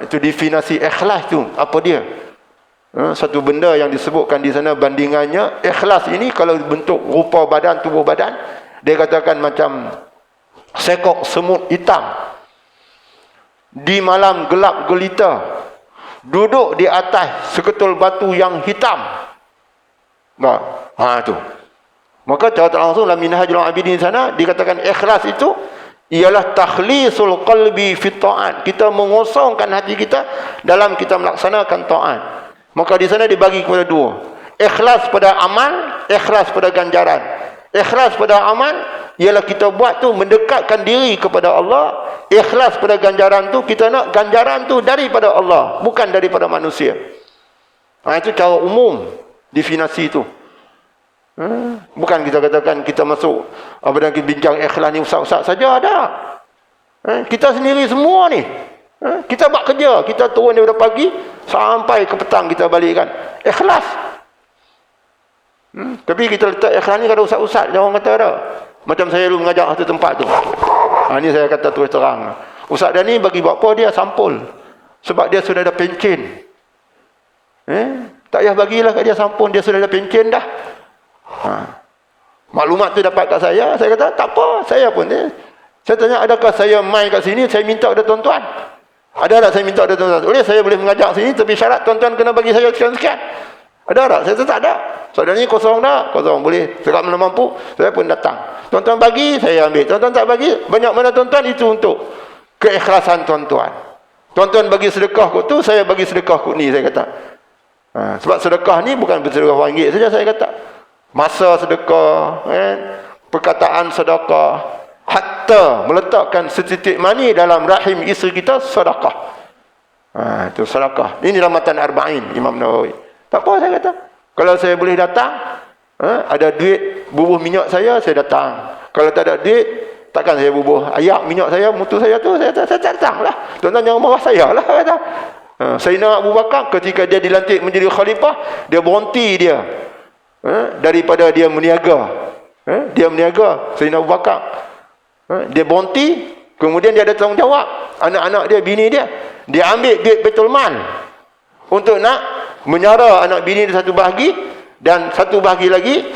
Itu definisi ikhlas tu. Apa dia? Satu benda yang disebutkan di sana bandingannya. Ikhlas ini kalau bentuk rupa badan, tubuh badan, dia katakan macam sekok semut hitam di malam gelap gelita, duduk di atas seketul batu yang hitam. Tu. Maka cara tak langsung dalam Minhajul Abidin sana dikatakan ikhlas itu ialah takhlisul qalbi fi ta'at. Kita mengosongkan hati kita dalam kita melaksanakan taat. Maka di sana dibagi kepada 2. Ikhlas pada amal, ikhlas pada ganjaran. Ikhlas pada amal, ialah kita buat tu mendekatkan diri kepada Allah. Ikhlas pada ganjaran tu, kita nak ganjaran tu daripada Allah, bukan daripada manusia. Itu cara umum definisi tu. Bukan kita katakan kita masuk dan kita bincang ikhlas ni ustaz-ustaz saja, ada. Kita sendiri semua ni. Kita buat kerja, kita turun daripada pagi sampai ke petang kita balik kan. Ikhlas. Tapi kita letak ikhlas ni kada ustaz-ustaz, orang kata ada. Macam saya dulu mengajar satu tempat tu. Ini saya kata terus terang. Ustaz dah ni bagi buat apa dia sampul. Sebab dia sudah ada pencen. Tak payah bagilah kat dia sampul, dia sudah ada pencen dah. Maklumat tu dapat kat saya kata tak apa, saya pun saya tanya adakah saya main kat sini, saya minta ada tuan-tuan. Ada tak saya minta ada tuan-tuan? Boleh saya boleh mengajar sini tapi syarat tuan-tuan kena bagi saya sekian-sekian. Ada tak? Saya kata tak ada. Saudara ni kosong dah, kosong boleh. Sekak mana mampu, saya pun datang. Tuan-tuan bagi, saya ambil. Tuan-tuan tak bagi, banyak mana tuan-tuan itu untuk keikhlasan tuan-tuan. Tuan-tuan bagi sedekah kot tu, saya bagi sedekah kot ni, saya kata. Sebab sedekah ni bukan bersedekah RM1 saja, saya kata. Masa sedekah, perkataan sedekah, hatta meletakkan setitik mani dalam rahim isteri kita, sedekah. Itu sedekah. Ini Ramatan Arba'in Imam Nawawi. Tak apa, saya kata. Kalau saya boleh datang, ada duit bubuh minyak saya datang. Kalau tak ada duit, takkan saya bubuh ayak minyak saya, mutu saya tu, saya datang lah. Tuan-tuan jangan marah saya lah, kata. Sayyidina Abu Bakar ketika dia dilantik menjadi khalifah, dia berhenti dia. Daripada dia meniaga. Dia meniaga, Sayyidina Abu Bakar. Dia berhenti, kemudian dia ada tanggungjawab. Anak-anak dia, bini dia ambil duit Baitul Mal untuk nak menyara anak bini dia satu bahagi, dan satu bahagi lagi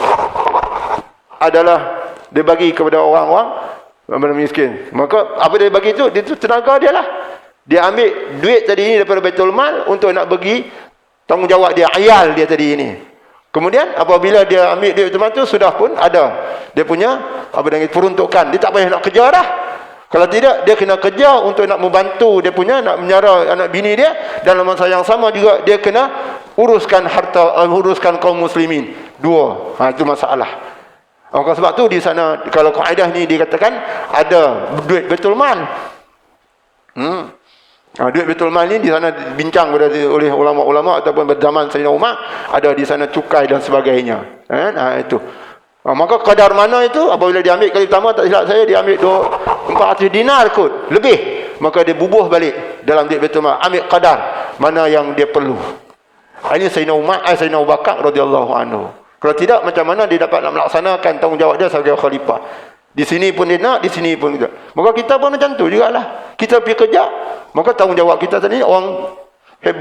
adalah dia bagi kepada orang-orang miskin. Maka apa dia bagi itu tenaga dia lah. Dia ambil duit tadi ini daripada Baitul Mal untuk nak bagi tanggungjawab dia, ayal dia tadi ini. Kemudian apabila dia ambil duit Baitul Mal tu, sudah pun ada dia punya peruntukan. Dia tak payah nak kerja dah. Kalau tidak, dia kena kerja untuk nak membantu dia punya, nak menyara anak bini dia, dan dalam masa yang sama juga dia kena uruskan harta, uruskan kaum muslimin. Dua. Itu masalah. Maka sebab tu di sana, kalau kaedah ni dikatakan ada duit Baitul Mal. Duit Baitul Mal ni di sana bincang oleh ulama-ulama ataupun berzaman Sayyidina Umar, ada di sana cukai dan sebagainya. Itu. Maka kadar mana itu, apabila dia ambil kali pertama, tak silap saya, dia ambil 400 dinar kot, lebih. Maka dia bubuh balik dalam duit Baitul Mal, ambil kadar mana yang dia perlu. Ini Sayyidina Umar, Sayyidina Abu Bakar radhiyallahu anhu. Kalau tidak, macam mana dia dapat nak melaksanakan tanggungjawab dia sebagai khalifah? Di sini pun dia nak, di sini pun kita. Maka kita pun macam tu jugalah. Kita pergi kerja, maka tanggungjawab kita tadi orang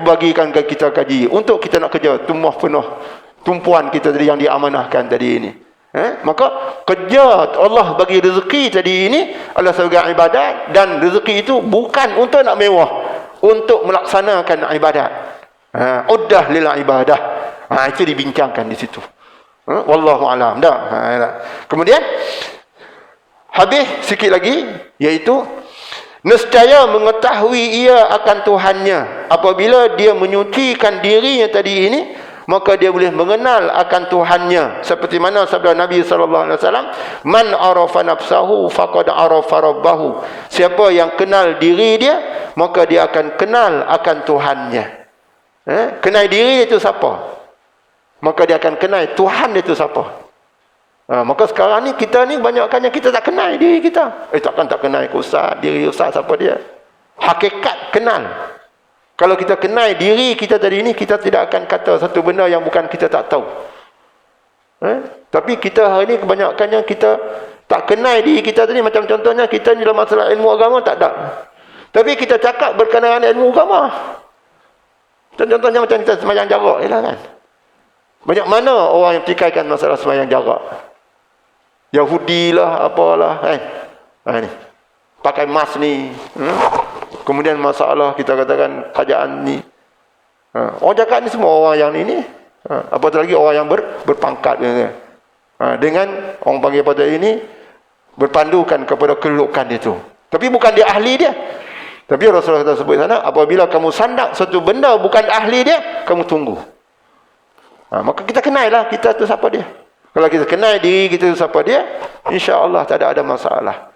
bagikan ke kita kaji untuk kita nak kerja tumbuh penuh tumpuan kita tadi yang diamanahkan tadi ini. Maka kerja Allah bagi rezeki tadi ini adalah sebagai ibadat, dan rezeki itu bukan untuk nak mewah, untuk melaksanakan ibadat. Uddah lil ibadah. Itu dibincangkan di situ. Wallahu alam. Kemudian habis sikit lagi, iaitu nescaya mengetahui ia akan Tuhannya. Apabila dia menyucikan dirinya tadi ini, maka dia boleh mengenal akan Tuhannya. Seperti mana sabda Nabi SAW, man arafa nafsahu faqad arafa rabbahu. Siapa yang kenal diri dia, maka dia akan kenal akan Tuhannya. Kenal diri itu siapa? Maka dia akan kenal Tuhan itu siapa. Maka sekarang ni kita ni banyakkannya kita tak kenal diri kita. Takkan tak kenal ustaz, diri ustaz siapa dia. Hakikat kenal. Kalau kita kenal diri kita tadi ini, kita tidak akan kata satu benda yang bukan kita tak tahu. Tapi kita hari ini kebanyakannya kita tak kenal diri kita tadi. Macam contohnya kita ni dalam masalah ilmu agama tak ada. Tapi kita cakap berkenaan ilmu agama. Contohnya macam kita sembahyang jarak kan. Banyak mana orang yang pertikaikan masalah sembahyang jarak. Yahudi lah, apalah. Ni. Pakai mask ni. Kemudian masalah kita katakan kerajaan ni. Orang cakap ni semua orang yang ini. Apatah lagi orang yang berpangkat. Dengan orang panggil pada ini, berpandukan kepada kedudukan itu. Tapi bukan dia ahli dia. Tapi Rasulullah kata sebut sana, apabila kamu sandak satu benda bukan ahli dia, kamu tunggu. Maka kita kenal lah kita tu siapa dia. Kalau kita kenal diri kita siapa dia, insya-Allah tak ada masalah.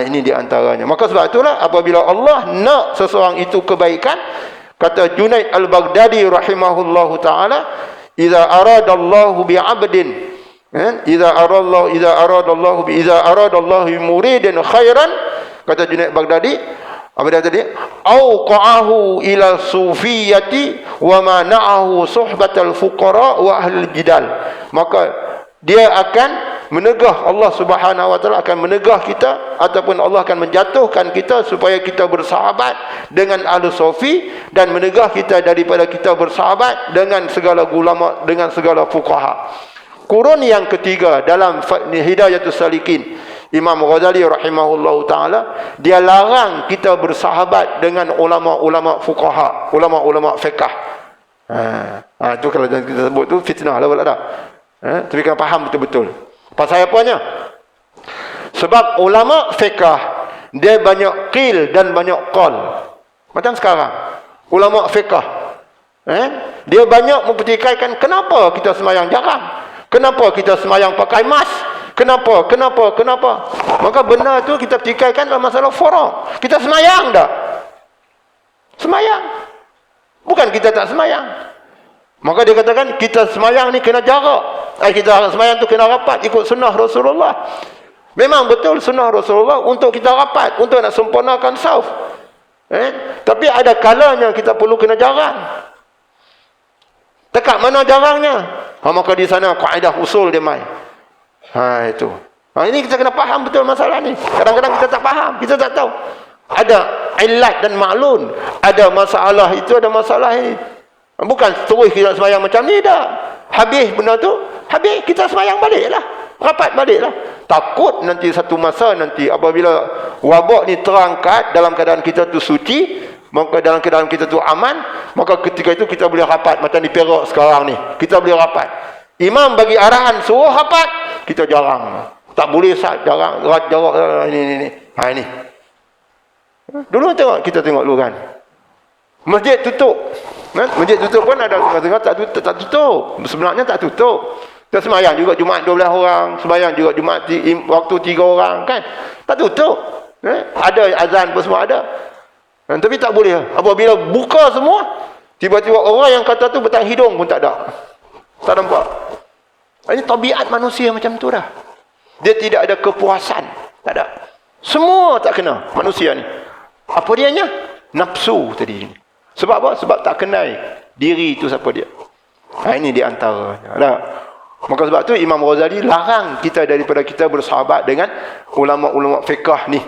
Ini di antaranya. Maka sebab itulah apabila Allah nak seseorang itu kebaikan, kata Junaid Al-Baghdadi rahimahullahu taala, "Idza aradallahu bi'abdin, idza aradallahu bi muridin khairan," kata Junaid Baghdadi, apa dia tadi? "Auqa'ahu ila sufiyyati wa mana'ahu suhbatal fuqara wa ahlul jidal." Maka dia akan menegah, Allah Subhanahu wa taala akan menegah kita, ataupun Allah akan menjatuhkan kita supaya kita bersahabat dengan ahli sufi, dan menegah kita daripada kita bersahabat dengan segala ulama, dengan segala fuqaha. Kurun yang ketiga dalam Hidayatus Salikin, Imam Ghazali rahimahullahu taala, dia larang kita bersahabat dengan ulama-ulama fuqaha, ulama-ulama fiqh. Itu kalau kita sebut tu fitnah lah, tak ada. Tapi kena faham betul-betul. Pasal apanya? Sebab ulama fiqh dia banyak qil dan banyak qal. Macam sekarang ulama fiqh, dia banyak mempertikaikan kenapa kita sembahyang jarang, kenapa kita sembahyang pakai emas, kenapa. Maka benda tu kita pertikaikan dalam masalah furu'. Kita sembahyang dah, sembahyang, bukan kita tak sembahyang. Maka dia katakan kita sembahyang ni kena jarak. Kita sembahyang tu kena rapat ikut sunnah Rasulullah. Memang betul sunnah Rasulullah untuk kita rapat, untuk nak sempurnakan sauf. Tapi ada kalanya kita perlu kena jarang. Dekat mana jarangnya? Maka di sana kaedah usul dia main. Itu. Ini kita kena faham betul masalah ni. Kadang-kadang kita tak faham, kita tak tahu. Ada illat dan ma'lun. Ada masalah itu, ada masalah ini. Bukan terus kita sembahyang macam ni dah. Habis benda tu, habis kita sembahyang baliklah, rapat baliklah. Takut nanti satu masa nanti apabila wabak ni terangkat dalam keadaan kita tu suci, maka dalam keadaan kita tu aman, maka ketika itu kita boleh rapat macam di Perak sekarang ni. Kita boleh rapat. Imam bagi arahan suruh rapat, kita jarang. Tak boleh jarang ini. Ini. Dulu kita tengok dulu kan. Masjid tutup. Masjid tutup pun ada tengah-tengah tak tutup. Sebenarnya tak tutup. Kita sembahyang juga Jumaat 12 orang, sembahyang juga Jumaat waktu 3 orang kan. Tak tutup. Ada azan pun semua ada. Tapi tak boleh. Apabila buka semua, tiba-tiba orang yang kata tu betang hidung pun tak ada. Tak nampak. Ini tabiat manusia macam tu dah. Dia tidak ada kepuasan. Tak ada. Semua tak kena manusia ni. Apa dianya? Nafsu tadi ni. Sebab apa? Sebab tak kenal diri itu siapa dia. Ini di antaranya. Maka sebab tu Imam Ghazali larang kita daripada kita bersahabat dengan ulama-ulama fiqh ni.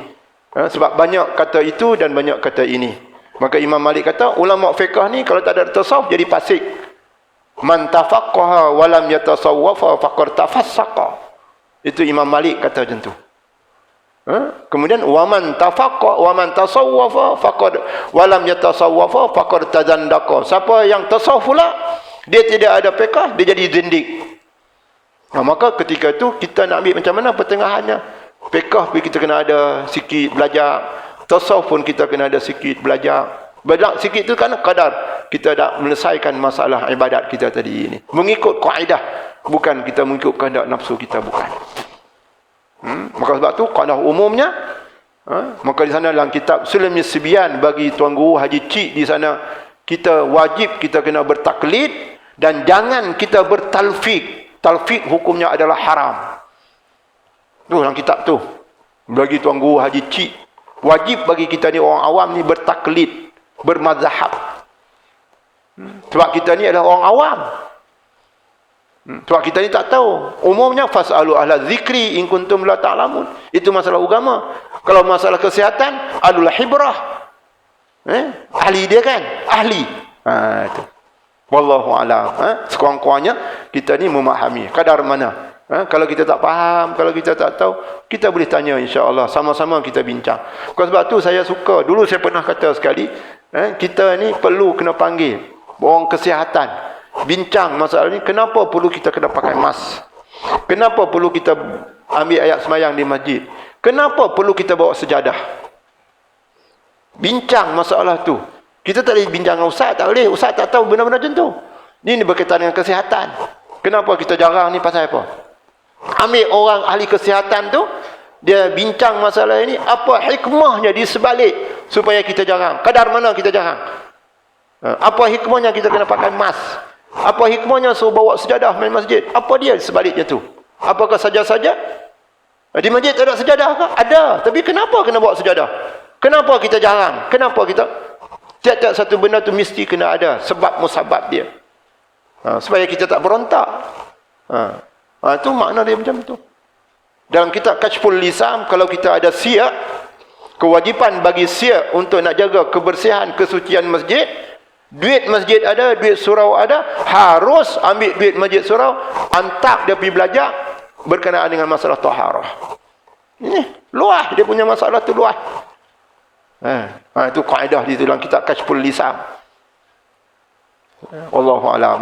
Sebab banyak kata itu dan banyak kata ini. Maka Imam Malik kata ulama fiqh ni kalau tak ada tasawuf jadi fasik. Man tafaqqaha wa lam yatasawwafa faqad tafassaqa. Itu Imam Malik kata macam tu. Kemudian waman tafaqqa waman tasawwafa faqad walam yatasawwafa faqad tazandaqa. Siapa yang tasawuf pula, dia tidak ada fiqh, dia jadi zindik. Maka ketika itu kita nak ambil macam mana pertengahannya. Fiqh pun kita kena ada sikit belajar, tasawuf pun kita kena ada sikit belajar. Belajar sikit itu kan kadar kita dah menyelesaikan masalah ibadat kita tadi ini. Mengikut kaedah, bukan kita mengikut kehendak nafsu kita, bukan. Maka sebab tu kaedah umumnya, maka di sana dalam kitab Sulami Sibyan bagi Tuan Guru Haji Cik, di sana kita wajib kita kena bertaklid dan jangan kita bertalfiq. Talfiq hukumnya adalah haram. Tu dalam kitab tu bagi Tuan Guru Haji Cik, wajib bagi kita ni orang awam ni bertaklid, bermazhab. Sebab kita ni adalah orang awam. Sebab kita ni tak tahu. Umumnya fas'alu ahla zikri in kuntum la ta'lamun. Itu masalah agama. Kalau masalah kesihatan, alul hibrah. Ahli dia kan? Ahli. Itu. Wallahu a'lam. Sekurang-kurangnya kita ni memahami kadar mana. Kalau kita tak faham, kalau kita tak tahu, kita boleh tanya insya-Allah, sama-sama kita bincang. Sebab tu saya suka, dulu saya pernah kata sekali, kita ni perlu kena panggil orang kesihatan. Bincang masalah ni, kenapa perlu kita kena pakai mask? Kenapa perlu kita ambil ayat semayang di masjid? Kenapa perlu kita bawa sejadah? Bincang masalah tu. Kita tak boleh bincang dengan ustaz, tak boleh. Ustaz tak tahu benda-benda macam tu. Ini berkaitan dengan kesihatan. Kenapa kita jarang ni pasal apa? Ambil orang ahli kesihatan tu, dia bincang masalah ini, apa hikmahnya di sebalik supaya kita jarang? Kadar mana kita jarang? Apa hikmahnya kita kena pakai mask? Apa hikmahnya suruh bawa sejadah main masjid? Apa dia sebaliknya tu? Apakah saja-saja? Di masjid tak ada sejadah ke? Ada. Tapi kenapa kena bawa sejadah? Kenapa kita jarang? Kenapa kita? Tiap-tiap satu benda tu mesti kena ada sebab musabab dia. Supaya kita tak berontak. Itu makna dia macam tu. Dalam kitab Kashful Lisan, kalau kita ada siap, kewajipan bagi siap untuk nak jaga kebersihan, kesucian masjid, duit masjid ada, duit surau ada, harus ambil duit masjid surau, hantar dia pergi belajar berkenaan dengan masalah taharah. Ini luah, dia punya masalah tu luah. Itu kaedah di dalam kitab Kashful Lisan. Wallahu a'lam.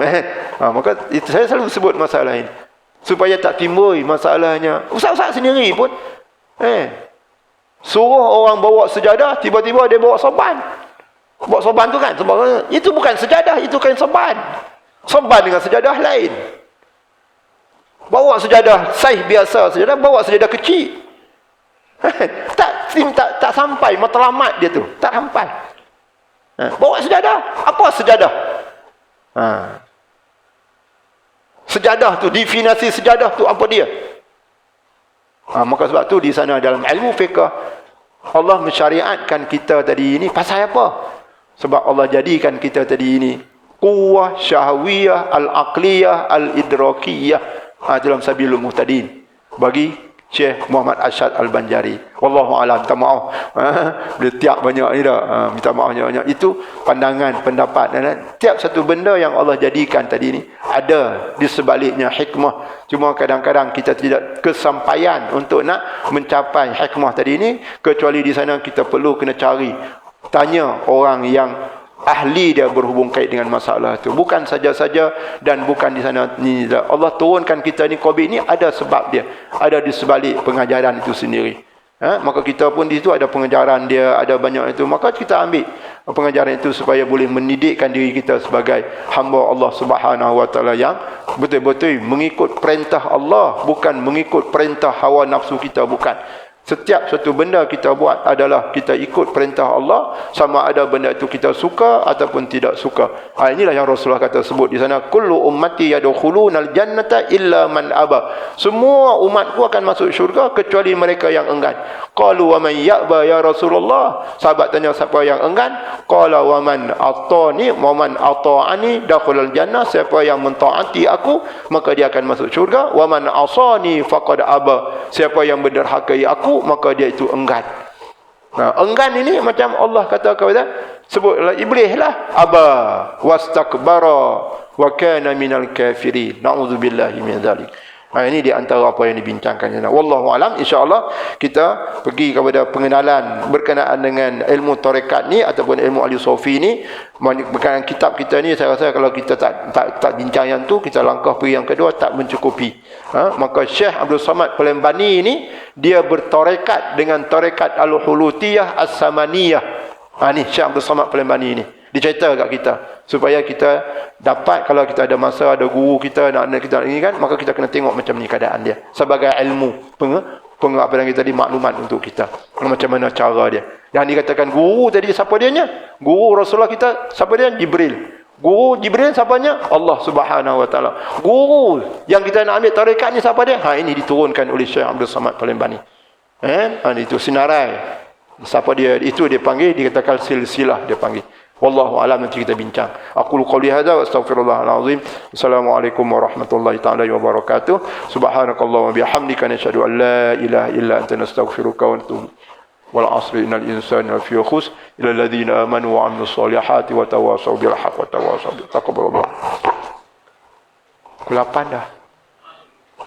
Maka itu saya selalu sebut masalah ini supaya tak timbul masalahnya. Ustaz-ustaz sendiri pun suruh orang bawa sejadah, tiba-tiba dia bawa sorban. Bawa sorban tu kan, sebenarnya itu bukan sejadah, itu kain sorban. Sorban dengan sejadah lain. Bawa sejadah saiz biasa, sejadah bawa sejadah kecil. tak sampai matlamat dia tu, tak sampai. Bawa sejadah, apa sejadah? Sejadah tu, definisi sejadah tu apa dia? Maka sebab tu di sana dalam ilmu fiqh Allah mensyariatkan kita tadi ini pasal apa? Sebab Allah jadikan kita tadi ini quwwah syahwiyah al-aqliyah al-idrakiyah dalam Sabilul Muhtadin bagi Syekh Muhammad Arsyad Al-Banjari. Wallahu a'lam. Minta maaf. Dia tiap banyak ni dah. Minta maaf banyak. Itu pandangan, pendapat. Tiap satu benda yang Allah jadikan tadi ni ada di sebaliknya hikmah. Cuma kadang-kadang kita tidak kesampaian untuk nak mencapai hikmah tadi ni, kecuali di sana kita perlu kena cari, tanya orang yang ahli dia berhubung kait dengan masalah itu. Bukan saja-saja dan bukan di sana ni. Allah turunkan kita ni COVID ni ada sebab dia. Ada di sebalik pengajaran itu sendiri. Maka kita pun di situ ada pengajaran dia, ada banyak itu. Maka kita ambil pengajaran itu supaya boleh mendidikkan diri kita sebagai hamba Allah Subhanahu Wa Taala yang betul-betul mengikut perintah Allah, bukan mengikut perintah hawa nafsu kita, bukan. Setiap satu benda kita buat adalah kita ikut perintah Allah, sama ada benda itu kita suka ataupun tidak suka. Inilah yang Rasulullah kata sebut di sana, kullu ummati yadkhulunal jannata illa man aba. Semua umatku akan masuk syurga kecuali mereka yang enggan. Qalu wa man ya'ba ya Rasulullah. Sahabat tanya siapa yang enggan? Qala wa man atani wa man ata'ani dakhulal jannah. Siapa yang mentaati aku maka dia akan masuk syurga. Wa man asani faqad aba. Siapa yang menderhakai aku maka dia itu enggan. Enggan ini macam Allah kata kepada sebutlah iblis lah, aba wastakbara wa kana minal kafirin. Nauzubillahi min dzalik. Ini di antara apa yang dibincangkan. Wallahu alam. Insya-Allah kita pergi kepada pengenalan berkenaan dengan ilmu tarekat ni ataupun ilmu ahli sufi ni. Berkenaan kitab kita ni, saya rasa kalau kita tak bincang yang tu, kita langkah pergi yang kedua tak mencukupi. Maka Syekh Abdul Samad Palembani ni dia bertarekat dengan tarekat Al-Hulutiyah As-Samaniyah. Ni Syekh Abdul Samad Palembani ni. Dia cerita kat kita supaya kita dapat, kalau kita ada masa, ada guru kita nak kita ini kan, maka kita kena tengok macam ni keadaan dia sebagai ilmu apa yang kita tadi, maklumat untuk kita macam mana cara dia. Yang dikatakan guru tadi siapa dianya? Guru Rasulullah kita siapa dia? Jibril. Guru Jibril siapanya? Allah Subhanahu Wa Taala. Guru yang kita nak ambil tarekat ni siapa dia? Ini diturunkan oleh Syekh Abdul Samad Palembani. Itu sinarai. Siapa dia? Itu dia panggil, dikatakan silsilah dia panggil. Wallahu a'lam. Nanti kita bincang. Aku qouli hadza wa astaghfirullahal azim. Assalamualaikum warahmatullahi taala wabarakatuh. Subhanakallahumma bihamdika nashhadu an la ilaha illa anta nastaghfiruka wa natubu. Wal 'asri innal insana lafi khusr illa alladhina amanu wa 'amilus solihati wa tawassaw bil haqqi wa tawassaw bil taqwa. Kulapan dah.